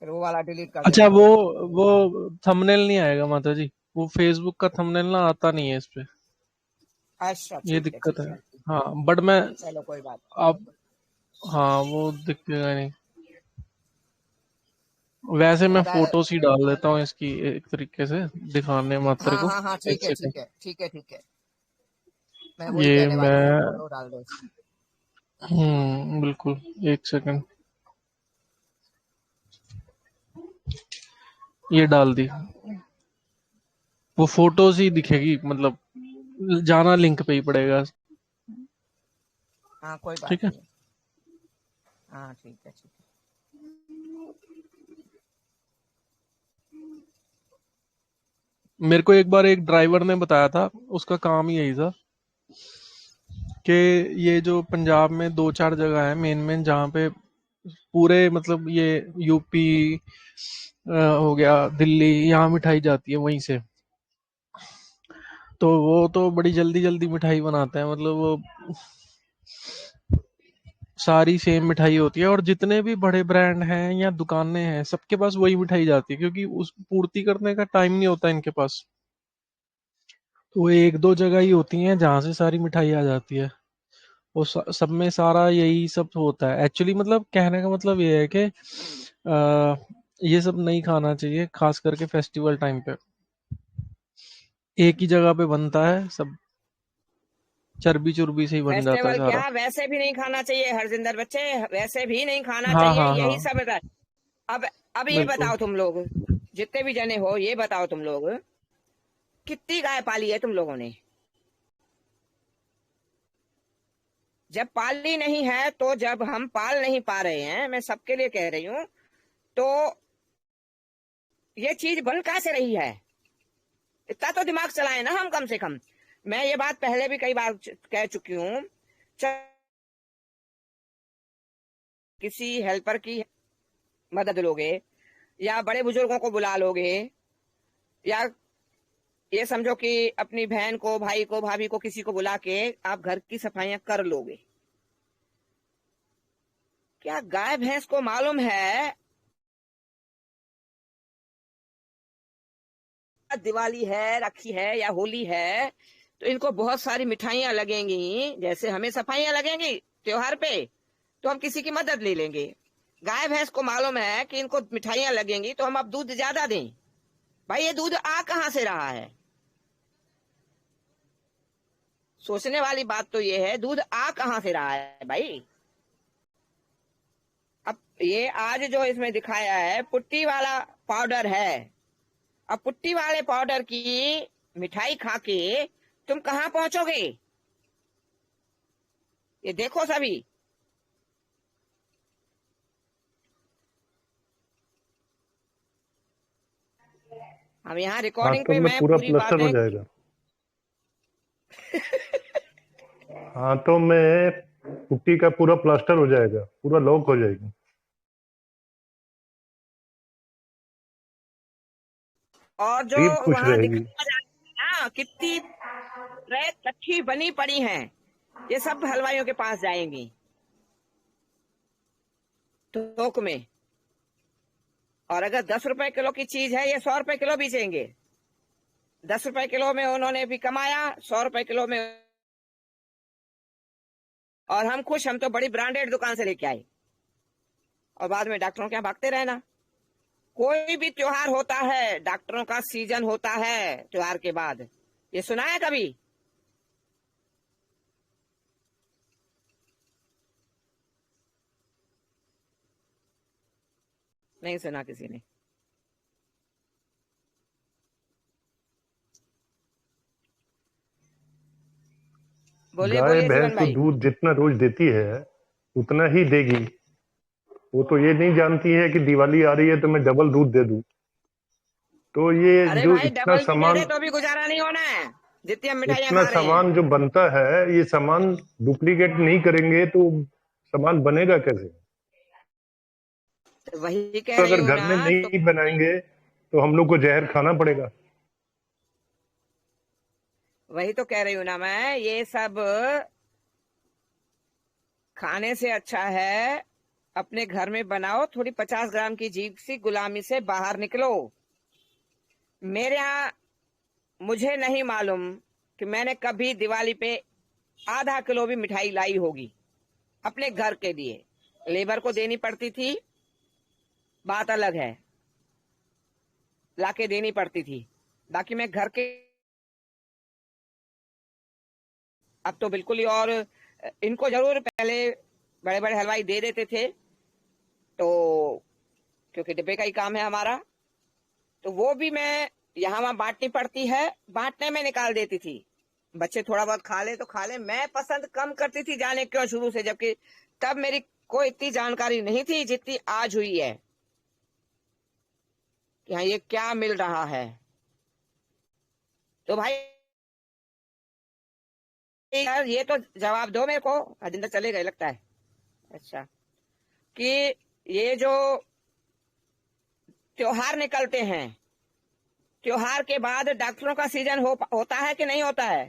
फिर वो वाला डिलीट कर अच्छा, देना। वो थंबनेल नहीं आएगा माता जी, वो फेसबुक का थंबनेल ना आता नहीं है इस पे, अच्छा ये ठीक है दिक्कत ठीक है। है। हाँ बट मैं चलो कोई बात। आप, हाँ वो दिखेगा नहीं। वैसे मैं ज्यादा। फोटोज ही डाल देता हूँ इसकी, एक तरीके से दिखाने मात्र हाँ को। हाँ हाँ, 1 ठीक है सेकंड। ठीक है ठीक है ठीक है। मैं वही ये कहने वाली थी, मैं, फोटो डाल दो इसकी। बिल्कुल 1 सेकंड, ये डाल दी। वो फोटोज ही दिखेगी, मतलब जाना लिंक पे ही पड़ेगा। हाँ कोई बात ठीक है। नहीं। हाँ ठीक है ठीक है। मेरे को एक बार एक ड्राइवर ने बताया था, उसका काम ही यही था कि ये जो पंजाब में 2-4 जगह है मेन मेन, जहाँ पे पूरे मतलब ये यूपी हो गया, दिल्ली, यहाँ मिठाई जाती है वहीं से। तो वो तो बड़ी जल्दी जल्दी मिठाई बनाते हैं, मतलब वो सारी सेम मिठाई होती है, और जितने भी बड़े ब्रांड हैं या दुकानें हैं सबके पास वही मिठाई जाती है, क्योंकि उस पूर्ति करने का टाइम नहीं होता इनके पास। तो वो 1-2 जगह ही होती हैं जहाँ से सारी मिठाई आ जाती है। वो सब में सारा यही सब होता है एक्चुअली। मतलब कहने का मतलब ये है कि ये सब नहीं खाना चाहिए, खास करके फेस्टिवल टाइम पे। एक ही जगह पे बनता है सब, चर्बी चुर्बी से ही बन जाता है फेस्टिवल सारा। क्या, वैसे भी नहीं खाना चाहिए हरजिंदर बच्चे, वैसे भी नहीं खाना हाँ चाहिए, हाँ हाँ, यही सब है। अब ये बिल्कुल। बताओ तुम लोग, जितने भी जने हो, ये बताओ तुम लोग, कितनी गाय पाली है तुम लोगों ने? जब पाली नहीं है तो, जब हम पाल नहीं पा रहे हैं, मैं सबके लिए कह रही हूं, तो ये चीज बन कहां से रही है? इतना तो दिमाग चलाए ना हम कम से कम। मैं ये बात पहले भी कई बार कह चुकी हूँ। किसी हेल्पर की मदद लोगे, या बड़े बुजुर्गों को बुला लोगे, या ये समझो कि अपनी बहन को, भाई को, भाभी को, किसी को बुला के आप घर की सफाइयां कर लोगे। क्या गाय भैंस को मालूम है दिवाली है, राखी है या होली है तो इनको बहुत सारी मिठाइयां लगेंगी, जैसे हमें सफाइयां लगेंगी त्योहार पे, तो हम किसी की मदद ले लेंगे। गाय भैंस को मालूम है कि इनको मिठाइयां लगेंगी तो हम अब दूध ज्यादा दें। भाई ये दूध आ कहां से रहा है? सोचने वाली बात तो ये है, दूध आ कहां से रहा है भाई? अब ये आज जो इसमें दिखाया है पुट्टी वाला पाउडर है। अब पुट्टी वाले पाउडर की मिठाई खा के तुम कहां पहुंचोगे? ये देखो सभी। अब यहाँ रिकॉर्डिंग हाथों पे में मैं पूरा पूरी प्लास्टर हो बातें जाएगा। हाथों में पुट्टी का पूरा प्लास्टर हो जाएगा, पूरा लॉक हो जाएगी। और जो जीभ खुश वहां रहेगी। दिखाया जा रहा है ना, कितनी ट्रे कच्ची बनी पड़ी हैं, ये सब हलवाइयों के पास जाएंगी थोक में। और अगर 10 रुपए किलो की चीज है, ये 100 रुपए किलो बेचेंगे। 10 रुपए किलो में उन्होंने भी कमाया, 100 रुपए किलो में। और हम खुश, हम तो बड़ी ब्रांडेड दुकान से लेके आए, और बाद में डॉक्टरों के यहाँ भागते रहना। कोई भी त्योहार होता है, डॉक्टरों का सीजन होता है त्योहार के बाद, ये सुना है कभी? नहीं सुना किसी ने। बोलिए गाय बोलिए भैंस जीवन तो भाई। दूध जितना रोज देती है उतना ही देगी। वो तो ये नहीं जानती है कि दिवाली आ रही है तो मैं डबल दूध दे दूं। तो ये अरे जो भाई इतना डबल भी दे दे सामान तो भी गुजारा नहीं होना है, जितनी हम मिठाइयाँ इतना खा रहे हैं। सामान जो बनता है, ये सामान डुप्लीकेट नहीं करेंगे तो सामान बनेगा कैसे? तो वही कह तो रही अगर हूँ घर ना। में तो नहीं बनाएंगे तो हम लोग को जहर खाना पड़ेगा। वही तो कह रही हूँ ना मैं, ये सब खाने से अच्छा है अपने घर में बनाओ। थोड़ी 50 ग्राम की जीभ सी गुलामी से बाहर निकलो। मेरे यहाँ मुझे नहीं मालूम कि मैंने कभी दिवाली पे आधा किलो भी मिठाई लाई होगी अपने घर के लिए। लेबर को देनी पड़ती थी, बात अलग है, लाके देनी पड़ती थी। बाकी मैं घर के अब तो बिल्कुल ही। और इनको जरूर पहले बड़े बड़े हलवाई दे देते थे, तो क्योंकि डिब्बे का ही काम है हमारा, तो वो भी मैं यहाँ वहां बांटनी पड़ती है, बांटने में निकाल देती थी। बच्चे थोड़ा बहुत खा ले तो खा ले, मैं पसंद कम करती थी जाने क्यों शुरू से, जबकि तब मेरी कोई इतनी जानकारी नहीं थी जितनी आज हुई है कि हाँ ये क्या मिल रहा है। तो भाई यार ये तो जवाब दो मेरे को। अजिंदर चले गए लगता है। अच्छा, कि ये जो त्योहार निकलते हैं, त्योहार के बाद डॉक्टरों का सीजन होता है कि नहीं होता है?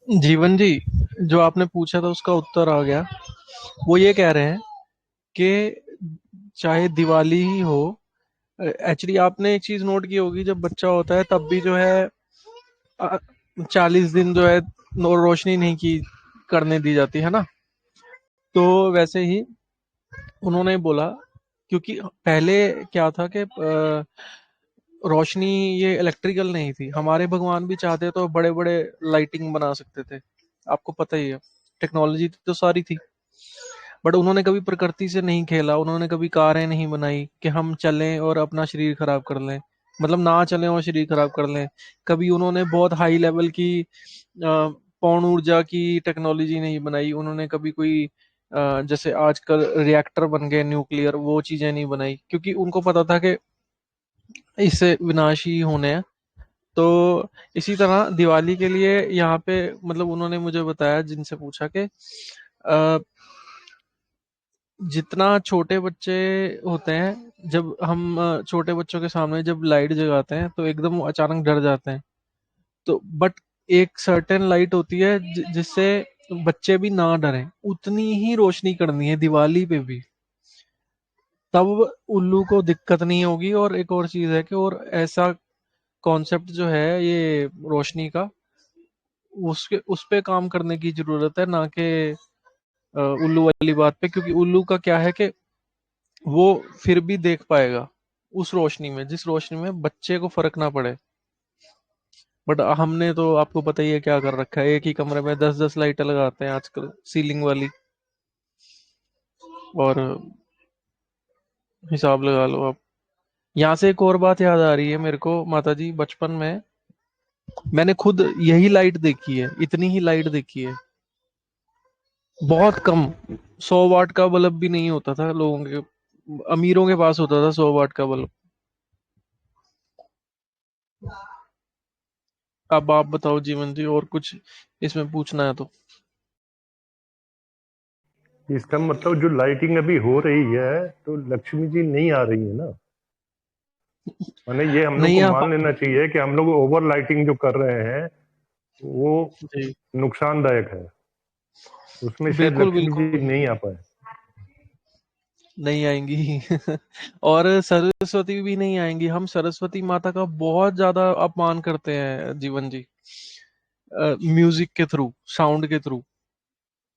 जीवन जी, जो आपने पूछा था उसका उत्तर आ गया। वो ये कह रहे हैं कि चाहे दिवाली ही हो, एक्चुअली आपने एक चीज नोट की होगी, जब बच्चा होता है तब भी जो है 40 दिन जो है रोशनी नहीं की करने दी जाती है ना। तो वैसे ही उन्होंने बोला, क्योंकि पहले क्या था कि रोशनी ये इलेक्ट्रिकल नहीं थी। हमारे भगवान भी चाहते तो बड़े बड़े लाइटिंग बना सकते थे, आपको पता ही है, टेक्नोलॉजी तो सारी थी। बट उन्होंने कभी प्रकृति से नहीं खेला, उन्होंने कभी कारें नहीं बनाई कि हम चलें और अपना शरीर खराब कर लें, मतलब ना चलें और शरीर खराब कर लें। कभी उन्होंने बहुत हाई लेवल की पौन ऊर्जा की टेक्नोलॉजी नहीं बनाई, उन्होंने कभी कोई जैसे आजकल रिएक्टर बन गए न्यूक्लियर, वो चीजें नहीं बनाई, क्योंकि उनको पता था कि इससे विनाशी होने हैं। तो इसी तरह दिवाली के लिए यहाँ पे, मतलब उन्होंने मुझे बताया, जिनसे पूछा कि जितना छोटे बच्चे होते हैं, जब हम छोटे बच्चों के सामने जब लाइट जगाते हैं तो एकदम वो अचानक डर जाते हैं। तो बट एक सर्टेन लाइट होती है जिससे बच्चे भी ना डरें, उतनी ही रोशनी करनी है दिवाली पे भी, तब उल्लू को दिक्कत नहीं होगी। और एक और चीज है कि, और ऐसा कॉन्सेप्ट जो है ये रोशनी का, उसके उस पे काम करने की जरूरत है, ना कि उल्लू वाली बात पे। क्योंकि उल्लू का क्या है कि वो फिर भी देख पाएगा उस रोशनी में, जिस रोशनी में बच्चे को फर्क ना पड़े। बट हमने तो आपको पता ही है क्या कर रखा है, एक ही कमरे में 10-10 लाइटें लगाते हैं आजकल, सीलिंग वाली। और हिसाब लगा लो आप। यहाँ से एक और बात याद आ रही है मेरे को, माता जी, बचपन में मैंने खुद यही लाइट देखी है, इतनी ही लाइट देखी है, बहुत कम। 100 वाट का बल्ब भी नहीं होता था लोगों के, अमीरों के पास होता था 100 वाट का बल्ब। अब आप बताओ जीवन जी, और कुछ इसमें पूछना है तो। इसका मतलब जो लाइटिंग अभी हो रही है तो लक्ष्मी जी नहीं आ रही है ना। माने ये हम लोग नहीं को आप। मान लेना चाहिए कि हम लोग ओवर लाइटिंग जो कर रहे हैं वो जी, नुकसानदायक है। उसमें शायद बिल्कुल लक्ष्मी बिल्कुल, जी नहीं आ पाए। नहीं आएंगी। और सरस्वती भी नहीं आएंगी। हम सरस्वती माता का बहुत ज्यादा अपमान करते हैं जीवन जी, म्यूजिक के थ्रू, साउंड के थ्रू।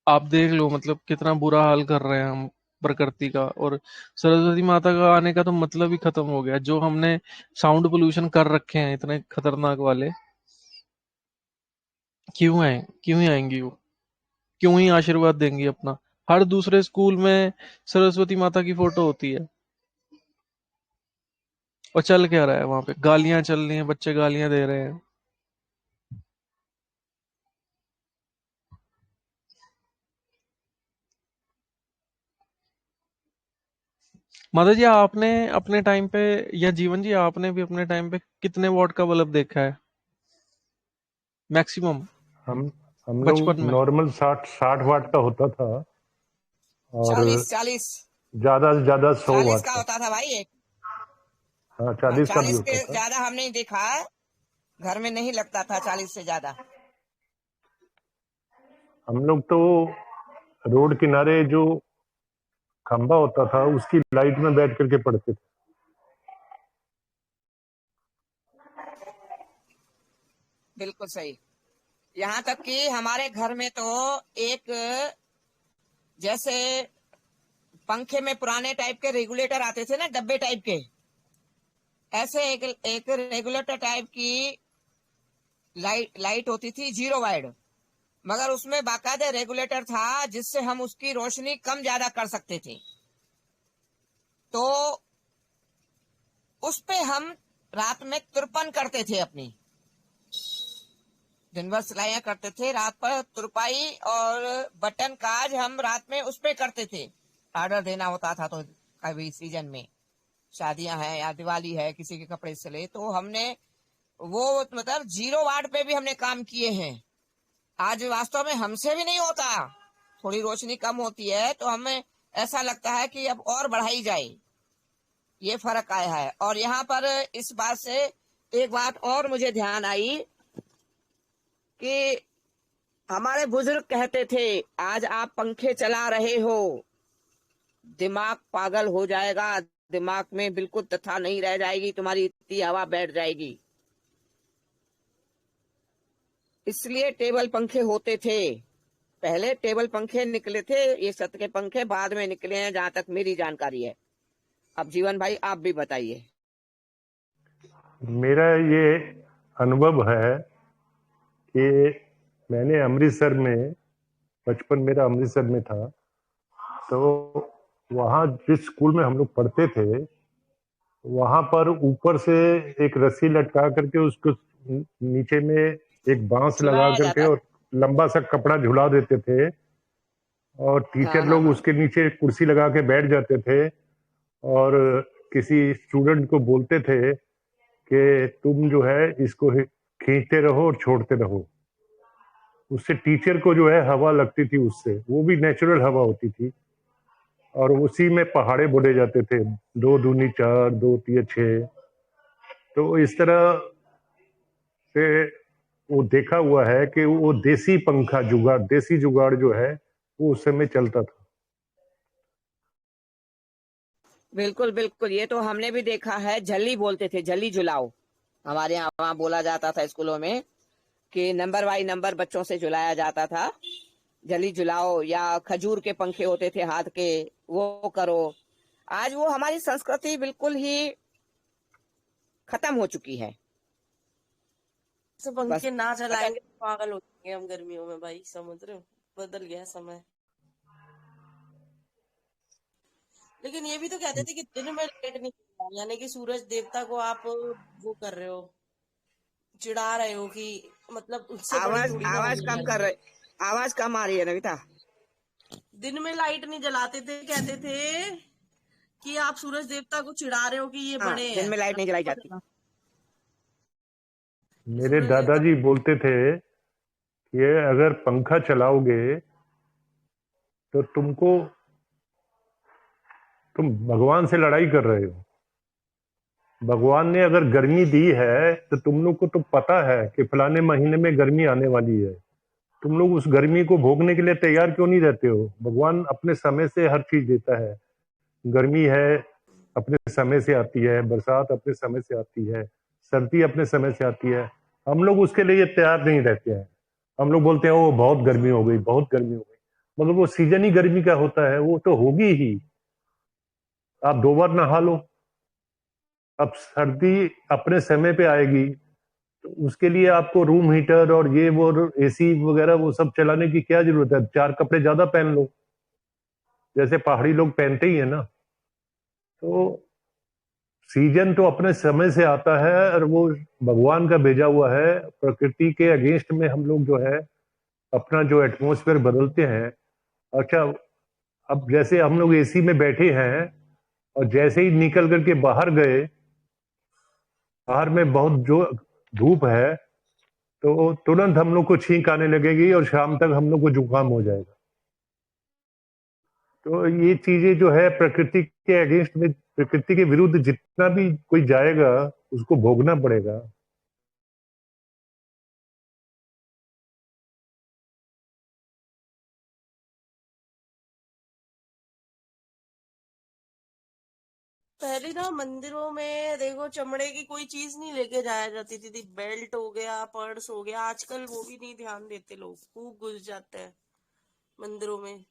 आप देख लो, मतलब कितना बुरा हाल कर रहे हैं हम प्रकृति का। और सरस्वती माता का आने का तो मतलब ही खत्म हो गया। जो हमने साउंड पोल्यूशन कर रखे हैं इतने खतरनाक वाले, क्यों आए, क्यों ही आएंगी वो, क्यों ही आशीर्वाद देंगी अपना। हर दूसरे स्कूल में सरस्वती माता की फोटो होती है, और चल क्या रहा है वहां पे? गालियां चल रही हैं, बच्चे गालियां दे रहे हैं। माता जी, आपने अपने टाइम पे, या जीवन जी आपने भी अपने टाइम पे कितने वॉट का बल्ब देखा है मैक्सिमम हम हम बचपन लोग में? नॉर्मल 60-60 वाट का होता था, और 40 ज्यादा से ज्यादा 100 वाट का का। होता था भाई एक। हाँ, हाँ, 40 का भी 40 होता के था। ज्यादा हम नहीं देखा है, घर में नहीं लगता था 40 से ज्यादा। हम लोग तो रोड किनारे जो खंबा होता था उसकी लाइट में बैठ करके पढ़ते थे। बिल्कुल सही। यहाँ तक कि हमारे घर में तो एक, जैसे पंखे में पुराने टाइप के रेगुलेटर आते थे ना, डब्बे टाइप के, ऐसे एक रेगुलेटर टाइप की लाइट होती थी, 0 वाट, मगर उसमें बाकायदे रेगुलेटर था जिससे हम उसकी रोशनी कम ज्यादा कर सकते थे। तो उस पे हम रात में तुरपन करते थे अपनी। दिन भर सिलाइयां करते थे, रात पर तुरपाई और बटन काज हम रात में उस पे करते थे। ऑर्डर देना होता था तो कभी सीजन में शादियां हैं या दिवाली है, किसी के कपड़े सिले, तो हमने वो मतलब 0 वाट पे भी हमने काम किए हैं। आज वास्तव में हमसे भी नहीं होता, थोड़ी रोशनी कम होती है तो हमें ऐसा लगता है कि अब और बढ़ाई जाए। ये फर्क आया है। और यहाँ पर इस बात से एक बात और मुझे ध्यान आई कि हमारे बुजुर्ग कहते थे, आज आप पंखे चला रहे हो, दिमाग पागल हो जाएगा, दिमाग में बिल्कुल तथा नहीं रह जाएगी, तुम्हारी इतनी हवा बैठ जाएगी। इसलिए टेबल पंखे होते थे। पहले टेबल पंखे निकले थे, ये छत के पंखे बाद में निकले हैं, जहां तक मेरी जानकारी है। अब जीवन भाई आप भी बताइए। मेरा ये अनुभव है कि मैंने अमृतसर में, बचपन मेरा अमृतसर में था, तो वहाँ जिस स्कूल में हम लोग पढ़ते थे वहां पर ऊपर से एक रस्सी लटका करके उसको नीचे में एक बांस लगा झुलाया करके जाता और था। लंबा सा कपड़ा झुला देते थे, और टीचर हाँ हाँ लोग हाँ। उसके नीचे कुर्सी लगा के बैठ जाते थे, और किसी स्टूडेंट को बोलते थे कि तुम जो है इसको खींचते रहो और छोड़ते रहो। उससे टीचर को जो है हवा लगती थी, उससे वो भी नेचुरल हवा होती थी, और उसी में पहाड़े बोले जाते थे, 2 दूनी 4, 2 तिया 6। तो इस तरह से वो देखा हुआ है कि वो देसी पंखा जुगाड़, देसी जुगाड़ जो है वो उस समय चलता था। बिल्कुल बिल्कुल, ये तो हमने भी देखा है। झल्ली बोलते थे, झल्ली झुलाओ, हमारे यहाँ वहाँ बोला जाता था स्कूलों में कि नंबर बाई नंबर बच्चों से झुलाया जाता था। झल्ली झुलाओ, या खजूर के पंखे होते थे हाथ के, वो करो। आज वो हमारी संस्कृति बिल्कुल ही खत्म हो चुकी है। से बस पंखे ना अगर चलाएंगे तो पागल हो जाएंगे हम गर्मियों में भाई, समझ रहे हो? बदल गया समय। लेकिन ये भी तो कहते थे कि दिन में लाइट नहीं जलाओ, यानी कि सूरज देवता को आप वो कर रहे हो, चिढ़ा रहे हो कि मतलब उससे बड़ी आवाज थोड़ी ना आवाज होगी कम कर गर्मी। रहे, आवाज कम आ रही है नविता। दिन में लाइट नहीं जलाते थे, कहते थे कि आप सूरज देवता को चिढ़ा रहे हो कि ये हाँ, बड़े दिन हैं, में लाइट नहीं जलाई मत जाती। जलाओ। मेरे सूरज देवता दादाजी बोलते थे कि अगर पंखा चलाओगे तो तुम भगवान से लड़ाई कर रहे हो। भगवान ने अगर गर्मी दी है तो तुम लोग को तो पता है कि फलाने महीने में गर्मी आने वाली है, तुम लोग उस गर्मी को भोगने के लिए तैयार क्यों नहीं रहते हो? भगवान अपने समय से हर चीज देता है। गर्मी है अपने समय से आती है, बरसात अपने समय से आती है, सर्दी अपने समय से आती है। हम लोग उसके लिए तैयार नहीं रहते हैं। हम लोग बोलते हैं वो बहुत गर्मी हो गई, बहुत गर्मी हो गई, मगर वो सीजन ही गर्मी का होता है, वो तो होगी ही। आप 2 बार नहा लो। अब सर्दी अपने समय पे आएगी, तो उसके लिए आपको रूम हीटर और ये वो एसी वगैरह वो सब चलाने की क्या जरूरत है? 4 कपड़े ज्यादा पहन लो, जैसे पहाड़ी लोग पहनते ही है ना। तो सीजन तो अपने समय से आता है और वो भगवान का भेजा हुआ है। प्रकृति के अगेंस्ट में हम लोग जो है अपना जो एटमॉस्फेयर बदलते हैं। अच्छा, अब जैसे हम लोग एसी में बैठे हैं और जैसे ही निकल करके बाहर गए, बाहर में बहुत जो धूप है, तो तुरंत हम लोग को छींक आने लगेगी और शाम तक हम लोग को जुकाम हो जाएगा। तो ये चीजें जो है प्रकृति के अगेंस्ट में, प्रकृति के विरुद्ध जितना भी कोई जाएगा उसको भोगना पड़ेगा। पहले ना मंदिरों में देखो चमड़े की कोई चीज नहीं लेके जाया जाती थी। बेल्ट हो गया, पर्स हो गया, आजकल वो भी नहीं ध्यान देते लोग, खूब घुस जाते हैं मंदिरों में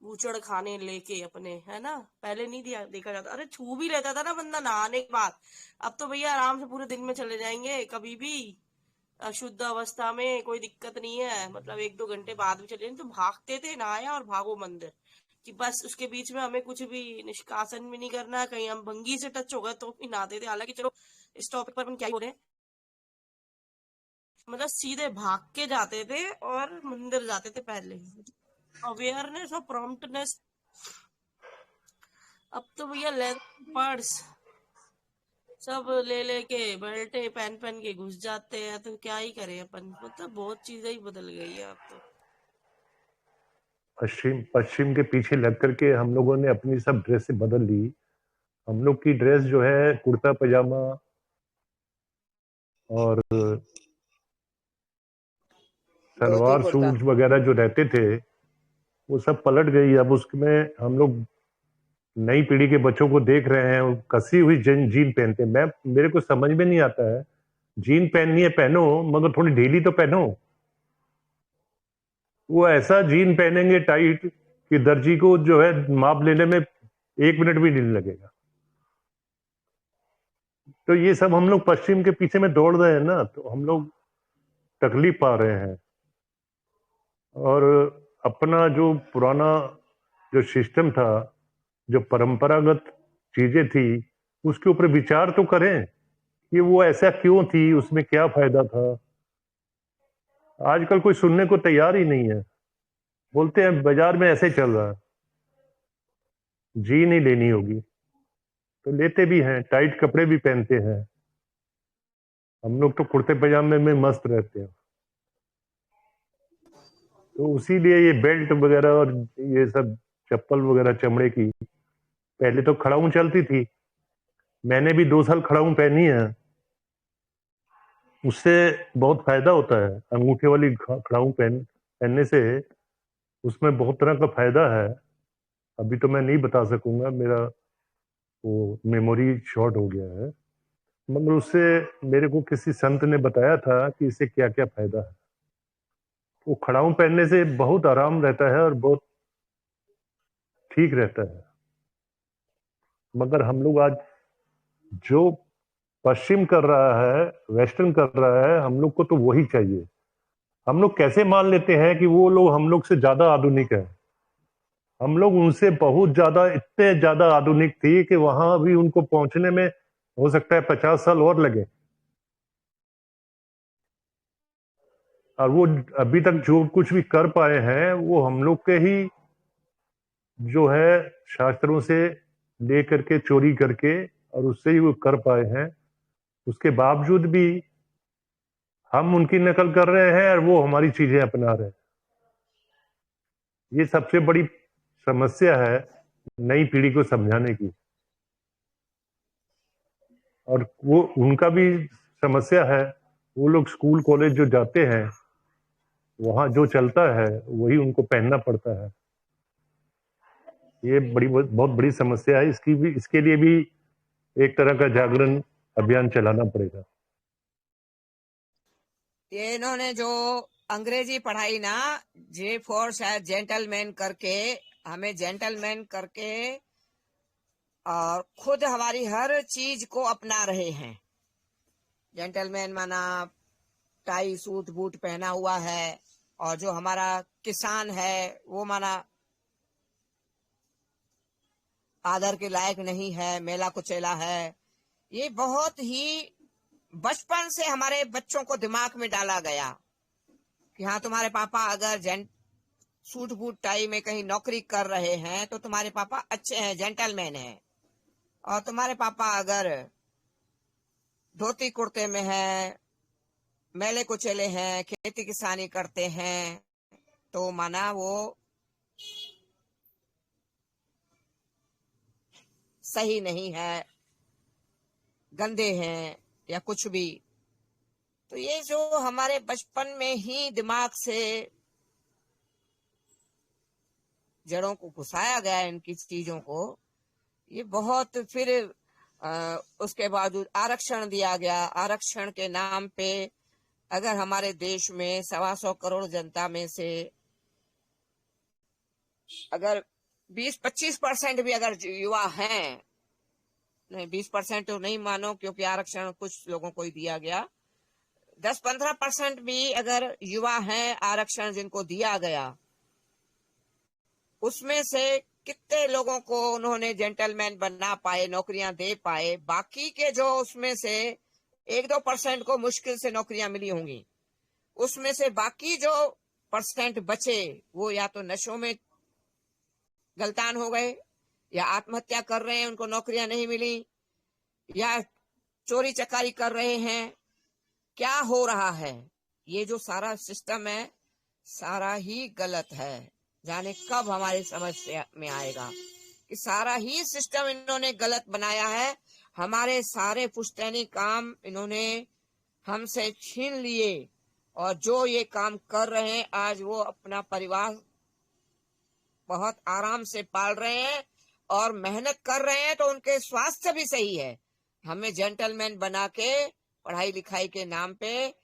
बूचड़ खाने लेके अपने, है ना। पहले नहीं दिया देखा जाता, अरे छू भी लेता था ना बंदा नहाने के बाद। अब तो भैया आराम से पूरे दिन में चले जाएंगे, कभी भी अशुद्ध अवस्था में कोई दिक्कत नहीं है, मतलब 1-2 घंटे बाद भी चले जाएंगे। तो भागते थे, नहाया और भागो मंदिर, कि बस उसके बीच में हमें कुछ भी निष्कासन भी नहीं करना। कहीं हम भंगी से टच हो गए तो भी नहाते थे। हालांकि चलो इस टॉपिक पर हम क्या ही बोल रहे हैं, मतलब सीधे भाग के जाते थे और मंदिर जाते थे पहले। अवेयरनेस और प्रॉम्प्टनेस। अब तो भैया लेदर पर्स सब ले लेके बेल्टे पहन पहन के घुस जाते हैं, तो क्या ही करें अपन। मतलब बहुत चीजें ही बदल गई है अब तो। पश्चिम के पीछे लग करके हम लोगों ने अपनी सब ड्रेसें बदल ली। हम लोग की ड्रेस जो है कुर्ता पजामा और सलवार कुर्ता। सूट वगैरह जो रहते थे वो सब पलट गई। अब उसमें हम लोग नई पीढ़ी के बच्चों को देख रहे हैं, वो कसी हुई जीन पहनते हैं। मेरे को समझ में नहीं आता है, जीन पहननी है पहनो, मगर थोड़ी ढीली तो पहनो। वो ऐसा जीन पहनेंगे टाइट कि दर्जी को जो है माप लेने में 1 मिनट भी नहीं लगेगा। तो ये सब हम लोग पश्चिम के पीछे में दौड़ रहे हैं ना, तो हम लोग तकलीफ पा रहे हैं। और अपना जो पुराना जो सिस्टम था, जो परंपरागत चीजें थी, उसके ऊपर विचार तो करें कि वो ऐसा क्यों थी, उसमें क्या फायदा था। आजकल कोई सुनने को तैयार ही नहीं है। बोलते हैं बाजार में ऐसे चल रहा है, जी नहीं लेनी होगी तो लेते भी हैं, टाइट कपड़े भी पहनते हैं। हम लोग तो कुर्ते पजामे में मस्त रहते हैं। तो उसीलिए ये बेल्ट वगैरह और ये सब चप्पल वगैरह चमड़े की, पहले तो खड़ाऊं चलती थी, मैंने भी 2 साल खड़ाऊं पहनी है। उससे बहुत फायदा होता है। अंगूठे वाली खड़ाऊं पहनने से उसमें बहुत तरह का फायदा है। अभी तो मैं नहीं बता सकूंगा, मेरा वो मेमोरी शॉर्ट हो गया है, मगर उससे मेरे को किसी संत ने बताया था कि इससे क्या क्या फायदा है। वो खड़ाऊं पहनने से बहुत आराम रहता है और बहुत ठीक रहता है। मगर हम लोग आज जो पश्चिम कर रहा है, वेस्टर्न कर रहा है, हम लोग को तो वही चाहिए। हम लोग कैसे मान लेते हैं कि वो लोग हम लोग से ज्यादा आधुनिक है। हम लोग उनसे बहुत ज्यादा, इतने ज्यादा आधुनिक थी कि वहां भी उनको पहुंचने में हो सकता है 50 साल और लगे। और वो अभी तक जो कुछ भी कर पाए हैं वो हम लोग के ही जो है शास्त्रों से ले करके चोरी करके और उससे ही वो कर पाए हैं। उसके बावजूद भी हम उनकी नकल कर रहे हैं और वो हमारी चीजें अपना रहे हैं। ये सबसे बड़ी समस्या है नई पीढ़ी को समझाने की। और वो उनका भी समस्या है, वो लोग स्कूल कॉलेज जो जाते हैं वहां जो चलता है वही उनको पहनना पड़ता है। ये बहुत बड़ी समस्या है। इसके लिए भी एक तरह का जागरण अभियान चलाना पड़ेगा। ये इन्होंने जो अंग्रेजी पढ़ाई ना, जे फॉर शायद जेंटलमैन करके, हमें जेंटलमैन करके और खुद हमारी हर चीज को अपना रहे हैं। जेंटलमैन माना टाई सूट बूट पहना हुआ है, और जो हमारा किसान है वो माना आदर के लायक नहीं है, मेला कुचेला है। ये बहुत ही बचपन से हमारे बच्चों को दिमाग में डाला गया कि हाँ, तुम्हारे पापा अगर सूट बूट टाई में कहीं नौकरी कर रहे हैं तो तुम्हारे पापा अच्छे हैं, जेंटलमैन हैं। और तुम्हारे पापा अगर धोती कुर्ते में हैं, मेले कुचेले हैं, खेती किसानी करते हैं, तो माना वो सही नहीं है, गंदे हैं या कुछ भी। तो ये जो हमारे बचपन में ही दिमाग से जड़ों को घुसाया गया इनकी चीजों को, ये बहुत फिर उसके बावजूद आरक्षण दिया गया। आरक्षण के नाम पे अगर हमारे देश में 125 करोड़ जनता में से अगर 20-25% भी अगर युवा हैं, नहीं 20% तो नहीं मानो क्योंकि आरक्षण कुछ लोगों को ही दिया गया, 10-15% भी अगर युवा हैं आरक्षण जिनको दिया गया, उसमें से कितने लोगों को उन्होंने जेंटलमैन बना पाए, नौकरियां दे पाए। बाकी के जो उसमें से 1-2% को मुश्किल से नौकरियां मिली होंगी, उसमें से बाकी जो परसेंट बचे वो या तो नशों में गलतान हो गए, या आत्महत्या कर रहे हैं, उनको नौकरियां नहीं मिली, या चोरी चकारी कर रहे हैं। क्या हो रहा है? ये जो सारा सिस्टम है सारा ही गलत है। जाने कब हमारी समझ में आएगा कि सारा ही सिस्टम इन्होंने गलत बनाया है। हमारे सारे पुश्तैनी काम इन्होंने हमसे छीन लिए, और जो ये काम कर रहे हैं आज वो अपना परिवार बहुत आराम से पाल रहे हैं और मेहनत कर रहे हैं, तो उनके स्वास्थ्य भी सही है। हमें जेंटलमैन बना के पढ़ाई लिखाई के नाम पे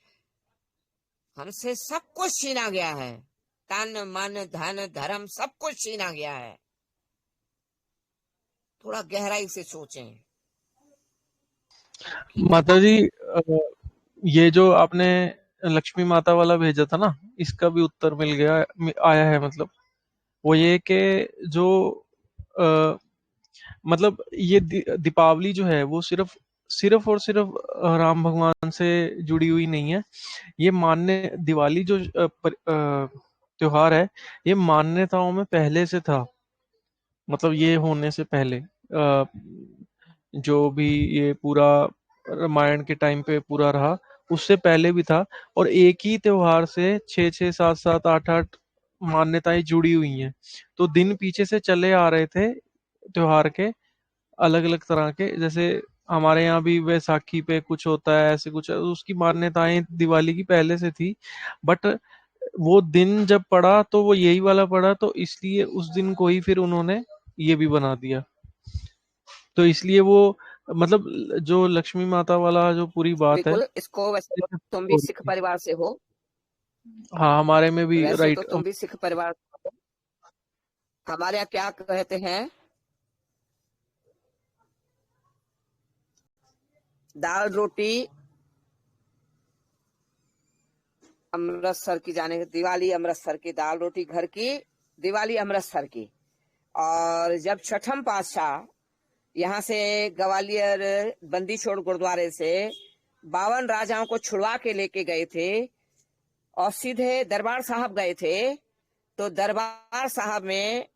हमसे सब कुछ छीना गया है। तन मन धन धर्म सब कुछ छीना गया है। थोड़ा गहराई से सोचें। माता जी, ये जो आपने लक्ष्मी माता वाला भेजा था ना, इसका भी उत्तर मिल गया, आया है। मतलब वो ये कि जो अ, मतलब ये दीपावली जो है वो सिर्फ सिर्फ और सिर्फ राम भगवान से जुड़ी हुई नहीं है। ये मान्य दिवाली जो त्योहार है, ये मान्यताओं में पहले से था। मतलब ये होने से पहले जो भी ये पूरा रामायण के टाइम पे पूरा रहा, उससे पहले भी था। और एक ही त्योहार से 6-6, 7-7, 8-8 मान्यताएं जुड़ी हुई हैं। तो दिन पीछे से चले आ रहे थे त्योहार के, अलग अलग तरह के। जैसे हमारे यहाँ भी वैसाखी पे कुछ होता है, ऐसे कुछ उसकी मान्यताएं दिवाली की पहले से थी। बट वो दिन जब पड़ा तो वो यही वाला पड़ा, तो इसलिए उस दिन को ही फिर उन्होंने ये भी बना दिया। तो इसलिए वो मतलब जो लक्ष्मी माता वाला जो पूरी बात है, बिल्कुल, इसको वैसे तो तुम भी सिख परिवार से हो, हाँ हमारे में भी वैसे तो राइट। तुम भी सिख परिवार से हो। हमारे यहाँ क्या कहते हैं, दाल रोटी अमृतसर की, जाने दिवाली अमृतसर की, दाल रोटी घर की, दिवाली अमृतसर की। और जब छठम पातशाह यहाँ से ग्वालियर बंदी छोड़ गुरुद्वारे से 52 राजाओं को छुड़वा के लेके गए थे और सीधे दरबार साहब गए थे, तो दरबार साहब में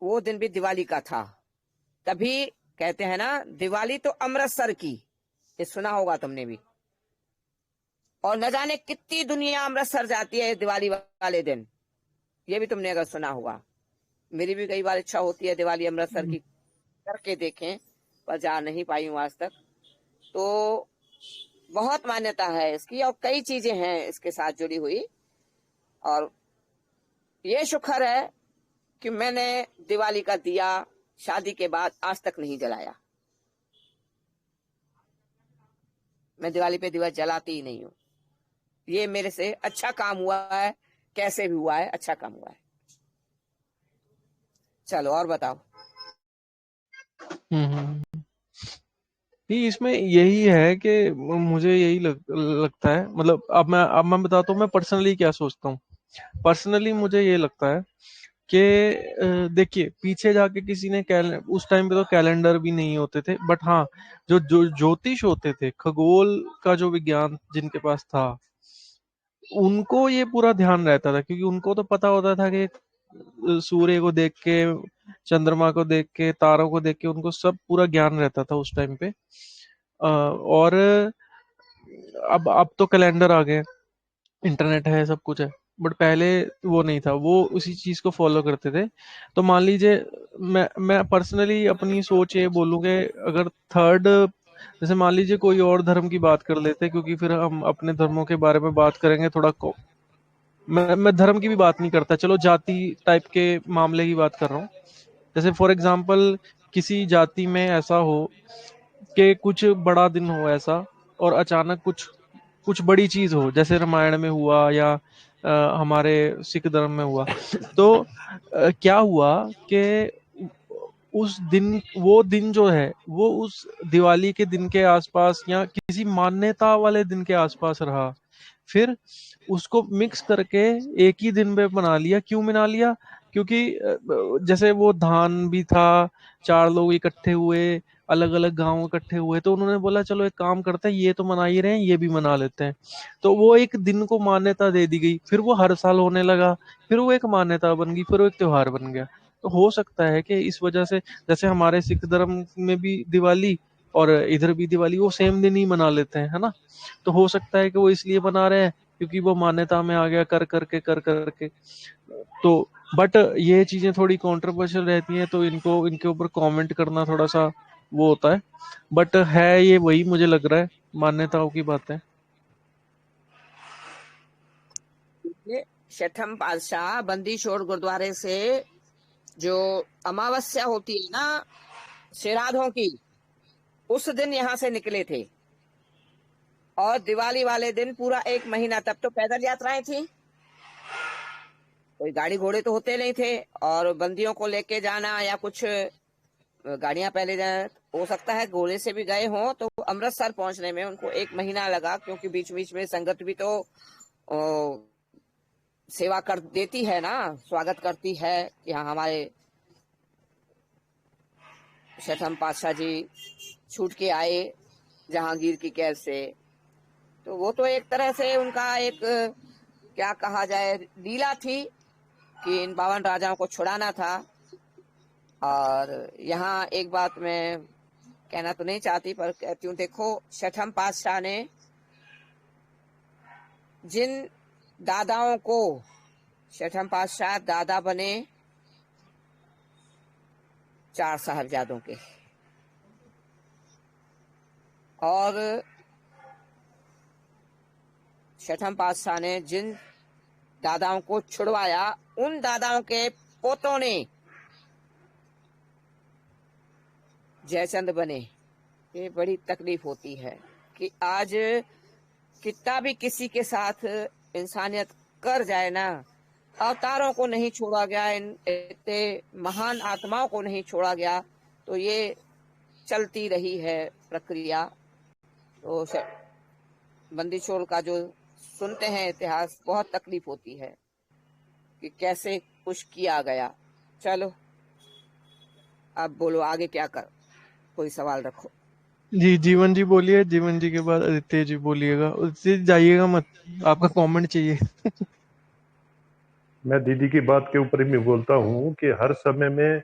वो दिन भी दिवाली का था। तभी कहते हैं ना, दिवाली तो अमृतसर की, ये सुना होगा तुमने भी। और न जाने कितनी दुनिया अमृतसर जाती है दिवाली वाले दिन, ये भी तुमने अगर सुना होगा। मेरी भी कई बार इच्छा होती है दिवाली अमृतसर की करके देखें, पर जा नहीं पाई हूं आज तक। तो बहुत मान्यता है इसकी और कई चीजें हैं इसके साथ जुड़ी हुई। और ये शुक्र है कि मैंने दिवाली का दिया शादी के बाद आज तक नहीं जलाया। मैं दिवाली पे दिवा जलाती ही नहीं हूँ। ये मेरे से अच्छा काम हुआ है, कैसे भी हुआ है, अच्छा काम हुआ है। चलो और बताओ। नहीं, इसमें यही है कि मुझे यही लगता है। मतलब अब मैं बताता हूँ मैं पर्सनली क्या सोचता हूँ। पर्सनली मुझे ये लगता है कि देखिए पीछे जाके किसी ने उस टाइम पे तो कैलेंडर भी नहीं होते थे, बट हाँ जो जो ज्योतिष होते थे, खगोल का जो विज्ञान जिनके पास था, उनको ये पूरा ध्यान रहता था, क्योंकि उनको तो पता होता था कि सूर्य को देख के, चंद्रमा को देख के, तारों को देख के उनको सब पूरा ज्ञान रहता था उस टाइम पे। और अब तो कैलेंडर आ गए, इंटरनेट है, सब कुछ है, बट पहले वो नहीं था, वो उसी चीज को फॉलो करते थे। तो मान लीजिए मैं पर्सनली अपनी सोच ये बोलूँ कि अगर थर्ड, जैसे मान लीजिए कोई और धर्म की बात कर लेते हैं, क्योंकि फिर हम अपने धर्मों के बारे में बात करेंगे थोड़ा मैं धर्म की भी बात नहीं करता, चलो जाति टाइप के मामले की बात कर रहा हूँ। जैसे फॉर एग्जाम्पल किसी जाति में ऐसा हो कि कुछ बड़ा दिन हो ऐसा, और अचानक कुछ कुछ बड़ी चीज हो, जैसे रामायण में हुआ या हमारे सिख धर्म में हुआ। तो क्या हुआ कि उस दिन, वो दिन जो है वो उस दिवाली के दिन के आसपास या किसी मान्यता वाले दिन के आसपास रहा, फिर उसको मिक्स करके एक ही दिन पे बना लिया। क्यों बना लिया? क्योंकि जैसे वो धान भी था, चार लोग इकट्ठे हुए, अलग अलग गांव इकट्ठे हुए, तो उन्होंने बोला चलो एक काम करते हैं, ये तो मना ही रहे हैं, ये भी मना लेते हैं। तो वो एक दिन को मान्यता दे दी गई, फिर वो हर साल होने लगा, फिर वो एक मान्यता बन गई, फिर वो एक त्योहार बन गया। तो हो सकता है कि इस वजह से, जैसे हमारे सिख धर्म में भी दिवाली और इधर भी दिवाली वो सेम दिन ही मना लेते हैं, है ना? तो हो सकता है कि वो इसलिए मना रहे हैं क्योंकि वो मान्यता में आ गया कर करके। तो बट ये चीजें थोड़ी कंट्रोवर्शियल रहती हैं, तो इनको इनके ऊपर कमेंट करना थोड़ा सा वो होता है, बट है ये वही, मुझे लग रहा है मान्यताओं की बातें। ये छठम पातशाह बंदी छोड़ गुरुद्वारे से जो अमावस्या होती है ना श्राद्धों की, उस दिन यहाँ से निकले थे, और दिवाली वाले दिन पूरा 1 महीना, तब तो पैदल यात्राएं थी, कोई गाड़ी घोड़े तो होते नहीं थे, और बंदियों को लेके जाना या कुछ गाड़ियां पहले हो सकता है घोड़े से भी गए हों, तो अमृतसर पहुंचने में उनको 1 महीना लगा, क्योंकि बीच बीच में संगत भी तो सेवा कर देती है ना, स्वागत करती है कि हाँ हमारे छठम पातशाह जी छूट के आए जहांगीर की कैद से। तो वो तो एक तरह से उनका एक क्या कहा जाए लीला थी कि इन 52 राजाओं को छुड़ाना था। और यहाँ एक बात मैं कहना तो नहीं चाहती पर कहती हूँ, देखो छठम पातशाह ने जिन दादाओं को, छठम पातशाह दादा बने 4 साहबजादों के, और छठम पातशाह ने जिन दादाओं को छुड़वाया, उन दादाओं के पोतों ने जयचंद बने। ये बड़ी तकलीफ होती है कि आज कितना भी किसी के साथ इंसानियत कर जाए ना, अवतारों को नहीं छोड़ा गया, इन इतने महान आत्माओं को नहीं छोड़ा गया, तो ये चलती रही है प्रक्रिया। तो बंदी छोड़ का जो सुनते हैं इतिहास, बहुत तकलीफ होती है कि कैसे कुछ किया गया। चलो अब बोलो आगे क्या कर, कोई सवाल रखो। जी जीवन जी बोलिए, जीवन जी के बाद आदित्य जी बोलिएगा, उससे जाइएगा मत, आपका कमेंट चाहिए। मैं दीदी की बात के ऊपर ही मैं बोलता हूँ कि हर समय में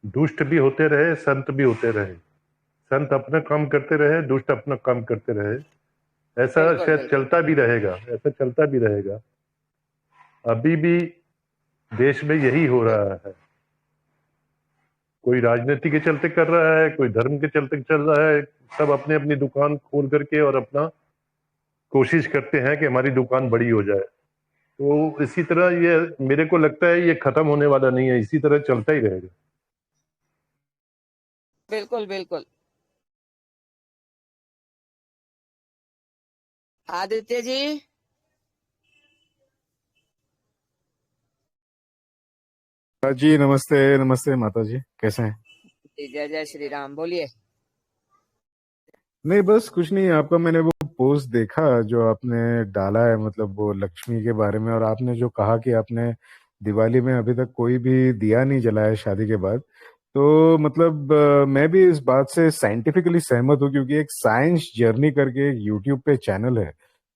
दुष्ट भी होते रहे, संत भी होते रहे। संत अपना काम करते रहे, दुष्ट अपना काम करते रहे। ऐसा बिल्कुल शायद बिल्कुल। चलता भी रहेगा, ऐसा चलता भी रहेगा। अभी भी देश में यही हो रहा है। कोई राजनीति के चलते कर रहा है, कोई धर्म के चलते चल रहा है। सब अपने अपनी दुकान खोल करके और अपना कोशिश करते हैं कि हमारी दुकान बड़ी हो जाए। तो इसी तरह ये मेरे को लगता है ये खत्म होने वाला नहीं है, इसी तरह चलता ही रहेगा। बिल्कुल बिल्कुल। आदित्य जी। जी नमस्ते। नमस्ते माता जी, कैसे हैं? जय जय श्री राम, बोलिए। नहीं बस कुछ नहीं, आपका मैंने वो पोस्ट देखा जो आपने डाला है, मतलब वो लक्ष्मी के बारे में, और आपने जो कहा कि आपने दिवाली में अभी तक कोई भी दिया नहीं जलाया शादी के बाद। तो मतलब मैं भी इस बात से साइंटिफिकली सहमत हूँ, क्योंकि एक साइंस जर्नी करके एक यूट्यूब पे चैनल है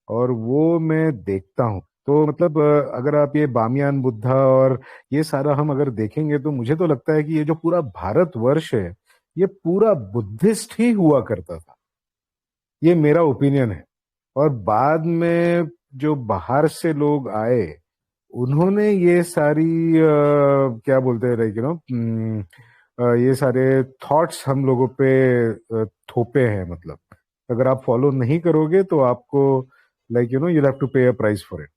और वो मैं देखता हूँ। तो मतलब अगर आप ये बामियान बुद्धा और ये सारा हम अगर देखेंगे तो मुझे तो लगता है कि ये जो पूरा भारतवर्ष है ये पूरा बुद्धिस्ट ही हुआ करता था। ये मेरा ओपिनियन है। और बाद में जो बाहर से लोग आए उन्होंने ये सारी क्या बोलते हैं लाइक ये सारे थॉट्स हम लोगों पे थोपे हैं। मतलब अगर आप फॉलो नहीं करोगे तो आपको लाइक यू हैव टू पे अ प्राइस फॉर इट।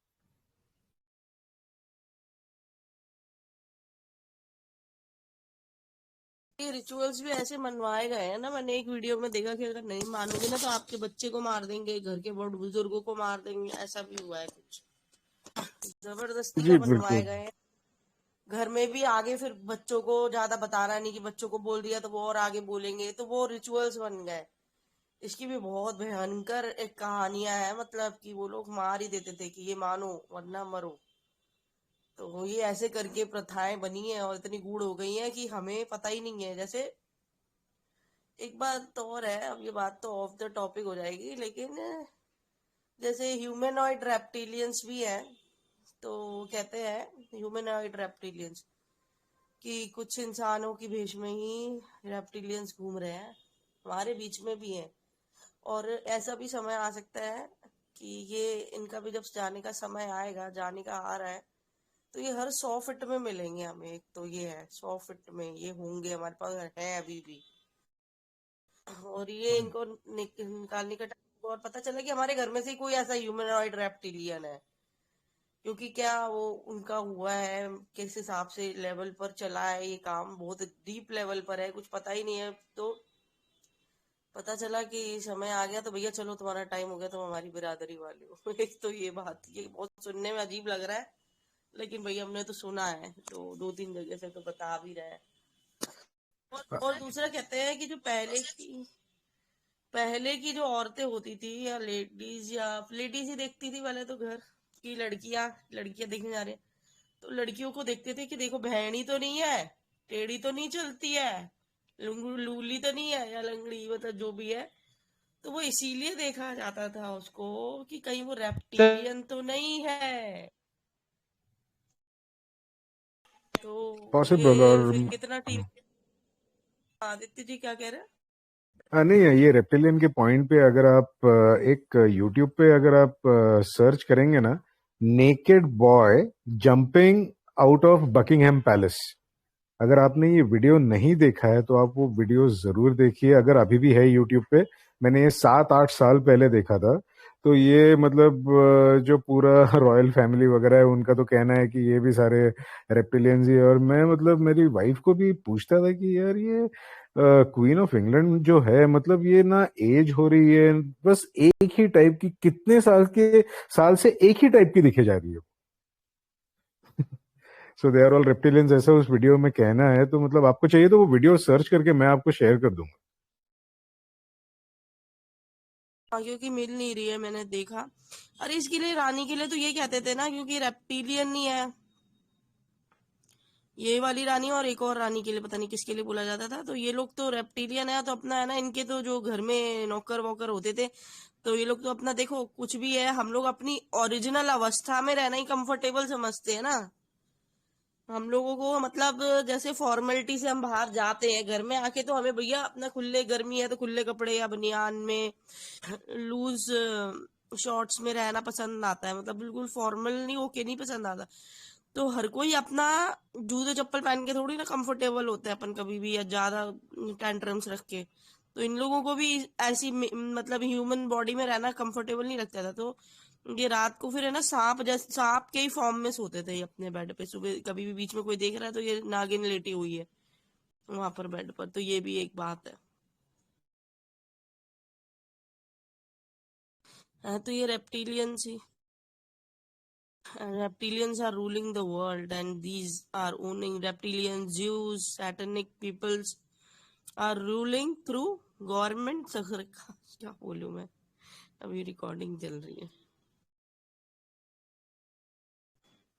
ये रिचुअल्स भी ऐसे मनवाए गए हैं ना, मैंने एक वीडियो में देखा कि अगर नहीं मानोगे ना तो आपके बच्चे को मार देंगे, घर के बड़े बुजुर्गों को मार देंगे, ऐसा भी हुआ है कुछ। जबरदस्ती जी का बनवाए बिल्कुल। गए हैं। घर में भी आगे फिर बच्चों को ज्यादा बताना नहीं कि बच्चों को बोल दिया तो वो और आगे बोलेंगे, तो वो रिचुअल्स बन गए। इसकी भी बहुत भयंकर एक कहानियां है, मतलब कि वो लोग मार ही देते थे कि ये मानो वरना मरो। तो ये ऐसे करके प्रथाएं बनी है और इतनी गूढ़ हो गई हैं कि हमें पता ही नहीं है। जैसे एक बात तो और है, अब ये बात तो ऑफ द टॉपिक हो जाएगी, लेकिन जैसे ह्यूमनॉइड रेप्टिलियंस भी हैं, तो कहते हैं ह्यूमनॉइड रेप्टिलियंस कि कुछ इंसानों की भेष में ही रेप्टिलियंस घूम रहे हैं, हमारे बीच में भी हैं। और ऐसा भी समय आ सकता है कि ये इनका भी जब जाने का समय आएगा, जाने का आ रहा है, तो ये हर 100 फीट में मिलेंगे हमें। एक तो ये है 100 फीट में ये होंगे हमारे पास, है अभी भी। और ये इनको निकालने का टाइम और पता चला कि हमारे घर में से ही कोई ऐसा ह्यूमनॉइड रेप्टिलियन है। क्योंकि क्या वो उनका हुआ है, किस हिसाब से लेवल पर चला है ये काम, बहुत डीप लेवल पर है, कुछ पता ही नहीं है। तो पता चला कि समय आ गया तो भैया चलो तुम्हारा टाइम हो गया, तुम हमारी बिरादरी वाले हो। एक तो ये बात, ये बहुत सुनने में अजीब लग रहा है, लेकिन भैया हमने तो सुना है, तो 2-3 जगह से तो बता भी रहे हैं। और दूसरा कहते हैं कि जो पहले की जो औरतें होती थी या लेडीज ही देखती थी पहले तो, घर की लड़कियां देखने जा रहे हैं तो लड़कियों को देखते थे कि देखो बहनी तो नहीं है, टेढ़ी तो नहीं चलती है, लूली तो नहीं है या लंगड़ी, मतलब जो भी है। तो वो इसीलिए देखा जाता था उसको कि कहीं वो रेप्टिलियन तो नहीं है। तो पॉसिबल। ये और फिर कितना ठीक। आदित्य जी क्या कह रहे हैं? नहीं, ये रेप्टिलियन के पॉइंट पे अगर आप एक यूट्यूब पे अगर आप सर्च करेंगे ना, naked boy jumping out of Buckingham palace, अगर आपने ये वीडियो नहीं देखा है तो आप वो वीडियो जरूर देखिए। अगर अभी भी है यूट्यूब पे, मैंने ये 7-8 साल पहले देखा था। तो ये मतलब जो पूरा रॉयल फैमिली वगैरह है उनका तो कहना है कि ये भी सारे रेप्टिलियंस ही है। और मैं मतलब मेरी वाइफ को भी पूछता था कि यार ये क्वीन ऑफ इंग्लैंड जो है, मतलब ये ना एज हो रही है, बस एक ही टाइप की, कितने साल से एक ही टाइप की दिखे जा रही है। सो दे आर ऑल रेप्टिलियंस, ऐसा उस वीडियो में कहना है। तो मतलब आपको चाहिए तो वो वीडियो सर्च करके मैं आपको शेयर कर दूंगा। हाँ, क्योंकि मिल नहीं रही है, मैंने देखा। अरे इसके लिए रानी के लिए तो ये कहते थे ना, क्योंकि रेप्टिलियन नहीं है ये वाली रानी, और एक और रानी के लिए पता नहीं किसके लिए बोला जाता था। तो ये लोग तो रेप्टिलियन है, तो अपना है ना, इनके तो जो घर में नौकर वोकर होते थे, तो ये लोग तो अपना देखो कुछ भी है, हम लोग अपनी ओरिजिनल अवस्था में रहना ही कंफर्टेबल समझते हैं ना। हम लोगों को मतलब जैसे फॉर्मेलिटी से हम बाहर जाते हैं, घर में आके तो हमें भैया अपना खुले, गर्मी है तो खुले कपड़े या बनियान में लूज शॉर्ट्स में रहना पसंद आता है, मतलब बिल्कुल फॉर्मल नहीं होके नहीं पसंद आता। तो हर कोई अपना जूते चप्पल पहन के थोड़ी ना कंफर्टेबल होता है अपन कभी भी, या ज्यादा टेंट्रम्स रख के। तो इन लोगों को भी ऐसी मतलब ह्यूमन बॉडी में रहना कंफर्टेबल नहीं लगता था। तो ये रात को फिर है ना, सांप के ही फॉर्म में सोते थे ये अपने बेड पे। सुबह कभी भी बीच में कोई देख रहा है तो ये नागिन लेटी हुई है वहां पर बेड पर, तो ये भी एक बात है। हाँ, तो ये reptilians are ruling the world, and these are owning reptilians, Jews, satanic peoples are ruling through government सरकार। क्या बोलूं मैं, अभी रिकॉर्डिंग चल रही है।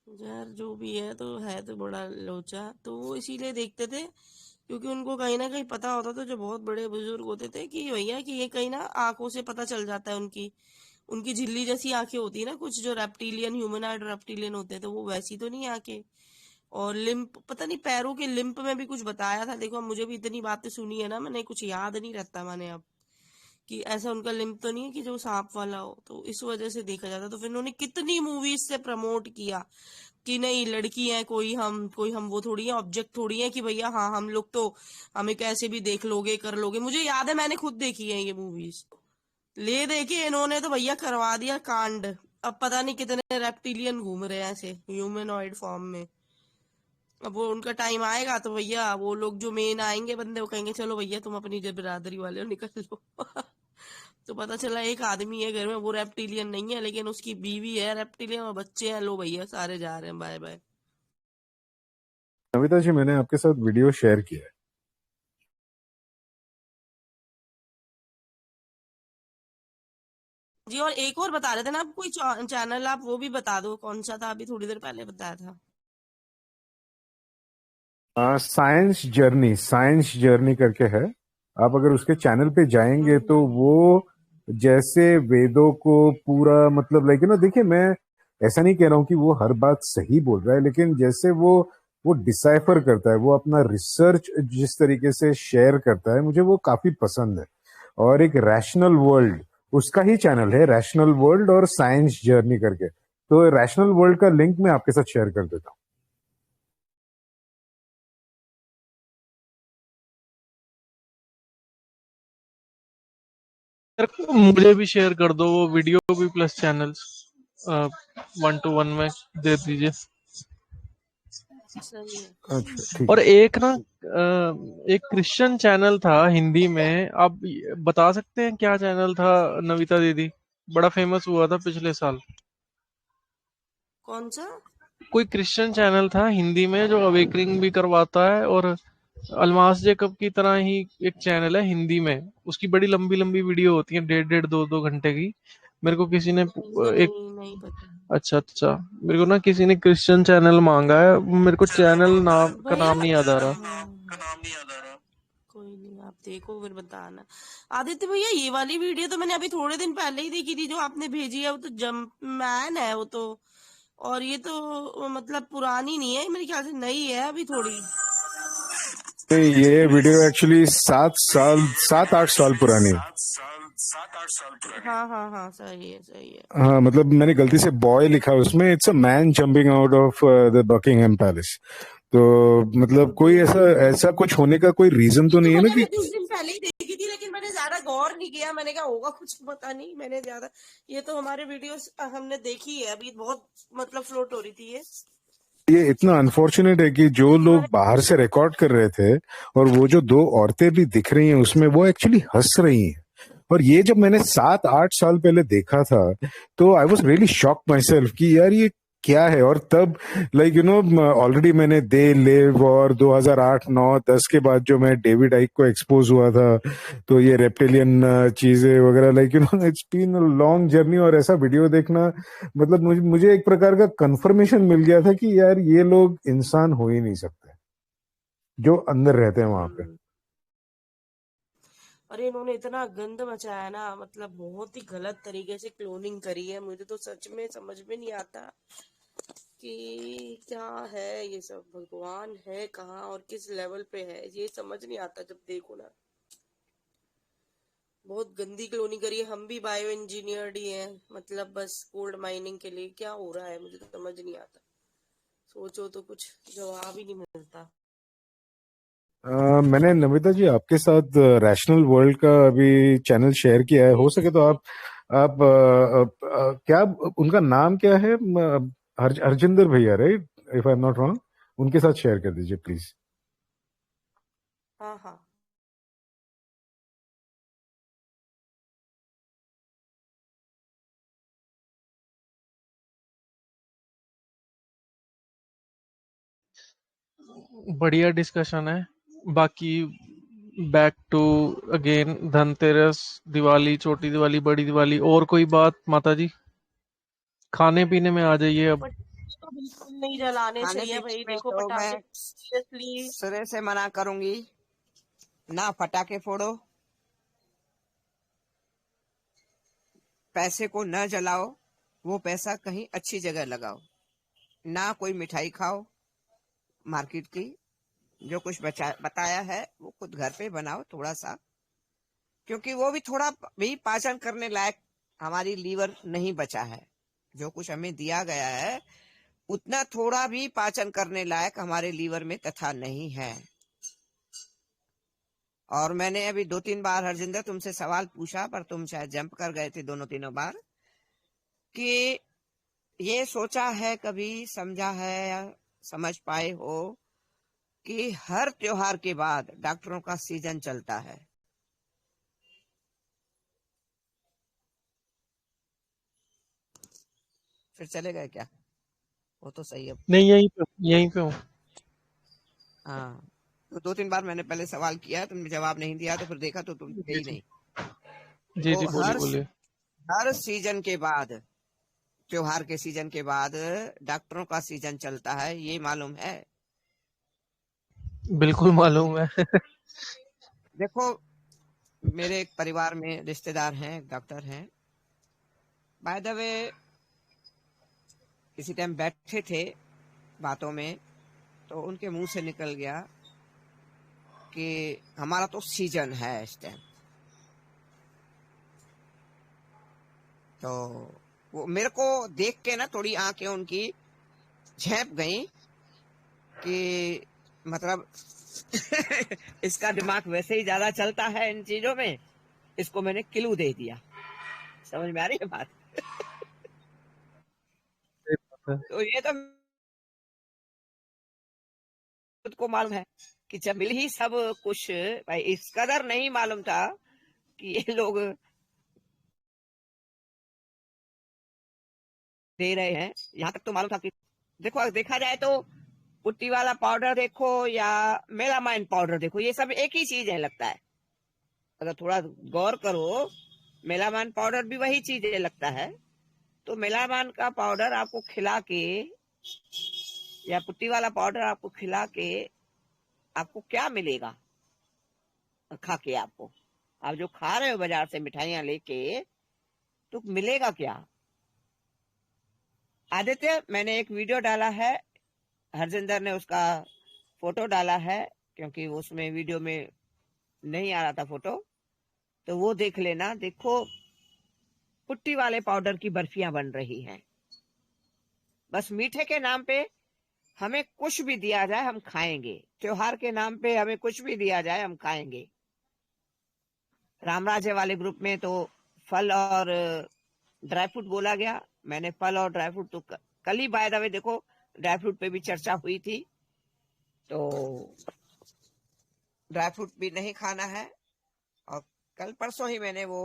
यार जो भी है तो बड़ा लोचा, तो वो इसीलिए देखते थे क्योंकि उनको कहीं ना कहीं पता होता था, जो बहुत बड़े बुजुर्ग होते थे, कि भैया कि ये कहीं ना आंखों से पता चल जाता है उनकी उनकी झिल्ली जैसी आंखें होती है ना, कुछ जो रेप्टिलियन ह्यूमनॉइड रेप्टिलियन होते हैं, तो वो वैसी तो नहीं आंखें। और लिम्प, पता नहीं पैरों के लिम्प में भी कुछ बताया था। देखो मुझे भी इतनी बातें सुनी है ना मैंने, कुछ याद नहीं रहता मैंने अब, कि ऐसा उनका लिम्प तो नहीं है कि जो सांप वाला हो, तो इस वजह से देखा जाता। तो फिर उन्होंने कितनी मूवीज से प्रमोट किया कि नहीं लड़की है, कोई हम वो थोड़ी है, ऑब्जेक्ट थोड़ी है कि भैया हाँ हम लोग तो हमें कैसे भी देख लोगे कर लोगे। मुझे याद है मैंने खुद देखी है ये मूवीज, ले देके इन्होंने तो भैया करवा दिया कांड। अब पता नहीं कितने रेप्टिलियन घूम रहे हैं ऐसे ह्यूमनॉइड फॉर्म में। अब वो उनका टाइम आएगा तो भैया वो लोग जो मेन आएंगे बंदे, वो कहेंगे चलो भैया तुम अपनी जब बिरादरी वाले हो निकल लो। तो पता चला एक आदमी है घर में, वो रेप्टिलियन नहीं है लेकिन उसकी बीवी है रेप्टिलियन और बच्चे हैं, लो भैया सारे जा रहे हैं, बाय बाय। नमिता जी, मैंने आपके साथ वीडियो शेयर किया है। जी, और एक और बता रहे थे ना आप, कोई चैनल, आप वो भी बता दो कौन सा था, अभी थोड़ी देर पहले बताया था। साइंस जर्नी करके है। आप अगर उसके चैनल पे जाएंगे तो वो जैसे वेदों को पूरा मतलब लाइक ना, देखिए मैं ऐसा नहीं कह रहा हूँ कि वो हर बात सही बोल रहा है, लेकिन जैसे वो डिसाइफर करता है, वो अपना रिसर्च जिस तरीके से शेयर करता है, मुझे वो काफी पसंद है। और एक रैशनल वर्ल्ड, उसका ही चैनल है, रैशनल वर्ल्ड और साइंस जर्नी करके। तो रैशनल वर्ल्ड का लिंक मैं आपके साथ शेयर कर देता हूँ। यार मुझे भी शेयर कर दो वो वीडियो भी प्लस चैनल्स, 1 to 1 में दे दीजिए। सही है। अच्छा ठीक और है। एक ना एक क्रिश्चियन चैनल था हिंदी में, आप बता सकते हैं क्या चैनल था नविता दीदी? बड़ा फेमस हुआ था पिछले साल। कौन सा? कोई क्रिश्चियन चैनल था हिंदी में जो अवेकनिंग भी करवाता है, और अलमास जेकब की तरह ही एक चैनल है हिंदी में, उसकी बड़ी लंबी लंबी वीडियो होती है, 1.5 2 2 घंटे की। मेरे को किसी ने एक, नहीं नहीं पता अच्छा अच्छा, मेरे को ना किसी ने क्रिश्चियन चैनल मांगा है, मेरे को चैनल नाम का भैया। नाम नहीं याद आ रहा। कोई नहीं, आप देखो फिर बताना। आदित्य भैया, ये वाली वीडियो तो मैंने अभी थोड़े दिन पहले ही देखी थी, जो आपने भेजी है, वो तो जंप मैन है वो तो। और ये तो मतलब पुरानी नहीं है मेरे ख्याल से, नई है अभी थोड़ी। ये वीडियो एक्चुअली 7 8 साल पुरानी है। हाँ हाँ हाँ, सही है सही है। हाँ मतलब मैंने गलती से बॉय लिखा उसमें। It's a man jumping out of the Buckingham palace. तो मतलब कोई जी ऐसा जी जी। ऐसा कुछ होने का कोई रीजन ये तो तो नहीं है ना मैंने कि अभी कुछ दिन पहले ही देखी थी, लेकिन मैंने ज्यादा गौर नहीं किया। मैंने कहा होगा कुछ, पता नहीं, मैंने ज्यादा, ये तो हमारे वीडियोस हमने देखी है अभी, बहुत मतलब फ्लोट हो रही थी ये इतना अनफॉर्चुनेट है कि जो लोग बाहर से रिकॉर्ड कर रहे थे और वो जो 2 औरतें भी दिख रही हैं उसमें, वो एक्चुअली हंस रही हैं। और ये जब मैंने 7 8 साल पहले देखा था तो I was really shock my self कि यार ये क्या है। और तब लाइक यू नो ऑलरेडी मैंने दे लिव और 2008 9 10 के बाद जो मैं डेविड आइक को एक्सपोज हुआ था, तो ये रेप्टिलियन चीजें वगैरह, like you know it's been a long journey. और ऐसा वीडियो देखना मतलब मुझे एक प्रकार का कंफर्मेशन मिल गया था कि यार ये लोग इंसान हो ही नहीं सकते जो अंदर रहते हैं वहां पे। अरे इन्होंने इतना गंद मचाया ना, मतलब बहुत ही गलत तरीके से क्लोनिंग करी है। मुझे तो सच में समझ में नहीं आता कि क्या है ये सब, भगवान है कहाँ और किस लेवल पे है, ये समझ नहीं आता जब देखो ना। बहुत गंदी क्लोनिंग करी है। हम भी बायो इंजीनियर्ड ही हैं, मतलब बस गोल्ड माइनिंग के लिए। क्या हो रहा है मुझे तो समझ नहीं आता, सोचो तो कुछ जवाब ही नहीं मिलता। मैंने नमिता जी आपके साथ रैशनल वर्ल्ड का अभी चैनल शेयर किया है। हो सके तो आप क्या उनका नाम क्या है? हरजिंदर भैया, right? If I am not wrong, उनके साथ शेयर कर दीजिए प्लीज। हाँ हाँ। बढ़िया डिस्कशन है। बाकी back to again Dhanteras, Diwali, छोटी दिवाली, बड़ी दिवाली, और कोई बात माता जी? खाने पीने में आ जाइए अब। बट बिल्कुल नहीं जलाने खाने चाहिए पीने भाई। में देखो तो पटाखे मैं सीरियसली सिरे से मना करूंगी, ना पटाखे फोड़ो, पैसे को न जलाओ, वो पैसा कहीं अच्छी जगह लगाओ, ना कोई मिठाई खाओ मार्केट की। जो कुछ बताया है वो खुद घर पे बनाओ थोड़ा सा, क्योंकि वो भी थोड़ा भी पाचन करने लायक हमारी लीवर नहीं बचा है। जो कुछ हमें दिया गया है उतना थोड़ा भी पाचन करने लायक हमारे लीवर में तथा नहीं है। और मैंने अभी 2-3 बार हरजिंदर तुमसे सवाल पूछा, पर तुम शायद जंप कर गए थे दोनों तीनों बार, कि ये सोचा है, कभी समझा है या समझ पाए हो कि हर त्योहार के बाद डॉक्टरों का सीजन चलता है। फिर चले गए क्या? वो तो सही है। नहीं, यहीं पे हूँ। हाँ, तो 2-3 बार मैंने पहले सवाल किया, तुमने जवाब नहीं दिया, तो फिर देखा तो तुम थे जी, ही जी। नहीं। जी, तो जी, बोलिए, बोलिए। हर सीजन के बाद, त्योहार के सीजन के बाद डॉक्टरों का सीजन चलता है, ये मालूम है? बिल्कुल मालूम है। देखो, मेरे एक परिवार में रिश्तेदार हैं, एक डॉक्टर हैं। बाय द वे, किसी टाइम बैठे थे बातों में, तो उनके मुंह से निकल गया कि हमारा तो सीजन है इस टाइम। तो वो मेरे को देख के ना थोड़ी आंखें उनकी झेप गई कि मतलब इसका दिमाग वैसे ही ज्यादा चलता है इन चीजों में, इसको मैंने क्लू दे दिया। समझ में आ रही है बात? सही बात है। तो ये तो खुद को मालूम है कि जब मिल ही सब कुछ, भाई इस कदर नहीं मालूम था कि ये लोग दे रहे हैं। यहाँ तक तो मालूम था कि देखो, देखा जाए तो पुट्टी वाला पाउडर देखो या मेलामाइन पाउडर देखो, ये सब एक ही चीज है लगता है। अगर थोड़ा गौर करो, मेलामाइन पाउडर भी वही चीज है लगता है। तो मेलामाइन का पाउडर आपको खिला के या पुट्टी वाला पाउडर आपको खिला के आपको क्या मिलेगा? खा के आपको, आप जो खा रहे हो बाजार से मिठाइयां लेके, तो मिलेगा क्या? आदित्य, मैंने एक वीडियो डाला है, हरजिंदर ने उसका फोटो डाला है, क्योंकि उसमें वीडियो में नहीं आ रहा था फोटो, तो वो देख लेना। देखो, पुट्टी वाले पाउडर की बर्फियां बन रही हैं। बस मीठे के नाम पे हमें कुछ भी दिया जाए हम खाएंगे, त्योहार के नाम पे हमें कुछ भी दिया जाए हम खाएंगे। रामराज्य वाले ग्रुप में तो फल और ड्राई फ्रूट बोला गया। मैंने फल और ड्राई फ्रूट तो कल ही बाय द वे देखो ड्राई फ्रूट पे भी चर्चा हुई थी, तो ड्राई फ्रूट भी नहीं खाना है। और कल परसों ही मैंने वो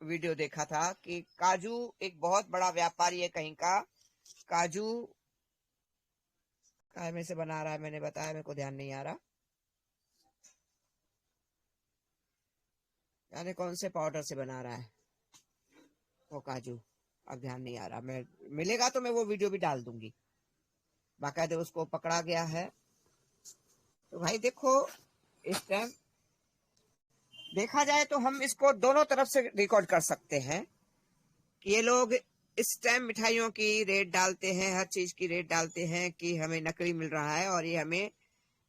वीडियो देखा था कि काजू एक बहुत बड़ा व्यापारी है कहीं का, काजू काय में से बना रहा है, मैंने बताया, मेरे को ध्यान नहीं आ रहा, यानी कौन से पाउडर से बना रहा है वो काजू, अब ध्यान नहीं आ रहा। मैं मिलेगा तो मैं वो वीडियो भी डाल दूंगी, बाकायदे उसको पकड़ा गया है। तो भाई देखो, इस टाइम देखा जाए तो हम इसको दोनों तरफ से रिकॉर्ड कर सकते हैं कि ये लोग इस टाइम मिठाइयों की रेट डालते हैं, हर चीज की रेट डालते हैं कि हमें नकली मिल रहा है, और ये हमें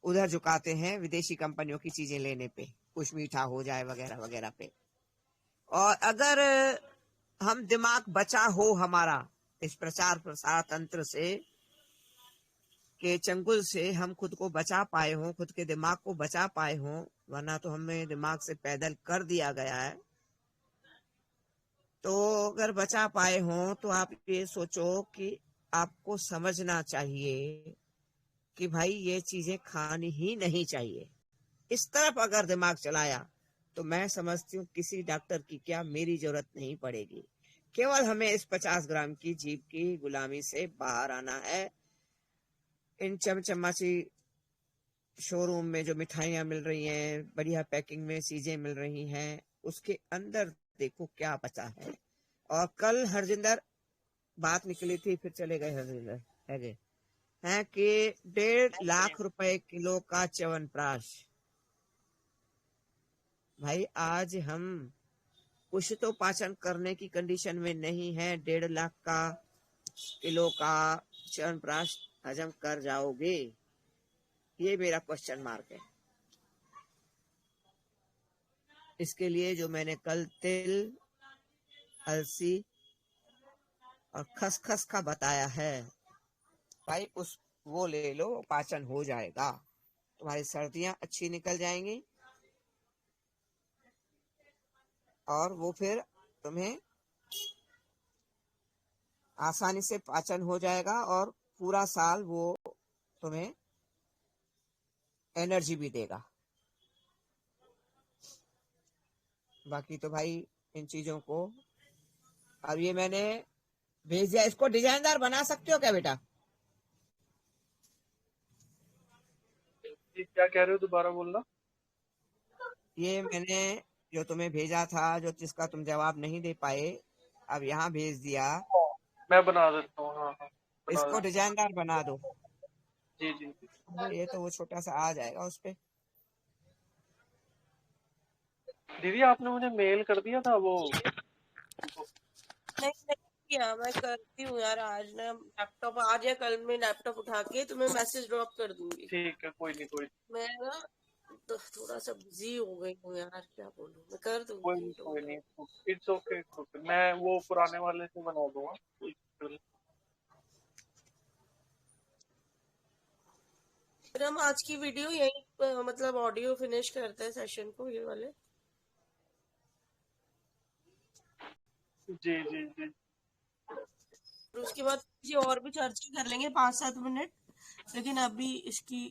उधर झुकाते हैं विदेशी कंपनियों की चीजें लेने पे, कुछ मीठा हो जाए वगैरह वगैरह पे। और अगर हम दिमाग बचा हो हमारा इस प्रचार प्रसार तंत्र से के चंगुल से, हम खुद को बचा पाए हों, खुद के दिमाग को बचा पाए हों, वरना तो हमें दिमाग से पैदल कर दिया गया है। तो अगर बचा पाए हों तो आप ये सोचो कि आपको समझना चाहिए कि भाई ये चीजें खानी ही नहीं चाहिए। इस तरफ अगर दिमाग चलाया तो मैं समझती हूँ किसी डॉक्टर की क्या मेरी जरूरत नहीं पड़ेगी। केवल हमें इस 50 ग्राम की जीभ की गुलामी से बाहर आना है। इन चमचमाची शोरूम में जो मिठाइयां मिल रही हैं, बढ़िया पैकिंग में चीजें मिल रही हैं, उसके अंदर देखो क्या बचा है। और कल हरजिंदर बात निकली थी, फिर चले गए हरजिंदर, है है कि 1.5 लाख रुपए किलो का च्यवनप्राश। भाई आज हम कुछ तो पाचन करने की कंडीशन में नहीं है, 1.5 लाख का किलो का च्यवनप्राश हजम कर जाओगे? ये मेरा क्वेश्चन मार्क है। इसके लिए जो मैंने कल तिल, अलसी और खसखस का बताया है भाई, वो ले लो, पाचन हो जाएगा, तुम्हारी सर्दियां अच्छी निकल जाएंगी और वो फिर तुम्हें आसानी से पाचन हो जाएगा और पूरा साल वो तुम्हें एनर्जी भी देगा। बाकी तो भाई इन चीजों को, अब ये मैंने भेज दिया, इसको डिजाइनदार बना सकते हो क्या बेटा? क्या कह रहे हो, दोबारा बोलना। ये मैंने जो तुम्हें भेजा था, जो जिसका तुम जवाब नहीं दे पाए, अब यहाँ भेज दिया, मैं बना देता हूँ। हाँ हाँ, बना इसको देता डिजाइनदार बना दो। हूँ। जी जी जी। ये तो वो छोटा सा आ जाएगा उस पे। दीदी आपने मुझे मेल कर दिया था वो। नहीं नहीं किया, मैं करती हूँ यार, आज ना लैपटॉप, आज या कल में लैपटॉप उठा के तुम्हें मैसेज ड्रॉप कर दूंगी। ठीक है, कोई नहीं कोई नहीं। मैं ना तो थोड़ा सा बिजी हो गई हूँ यार, क्या बोलूँ, मैं कर कोई दूंगी, नहीं कोई डोंट नहीं, इट्स ओके इट्स ओके, मैं वो पुराने वाले से बना दूंगा। फिर हम आज की वीडियो यही मतलब ऑडियो फिनिश करते हैं सेशन को, ये वाले। जी जी जी। और उसके बाद और भी चर्चा कर लेंगे 5-7 मिनट, लेकिन अभी इसकी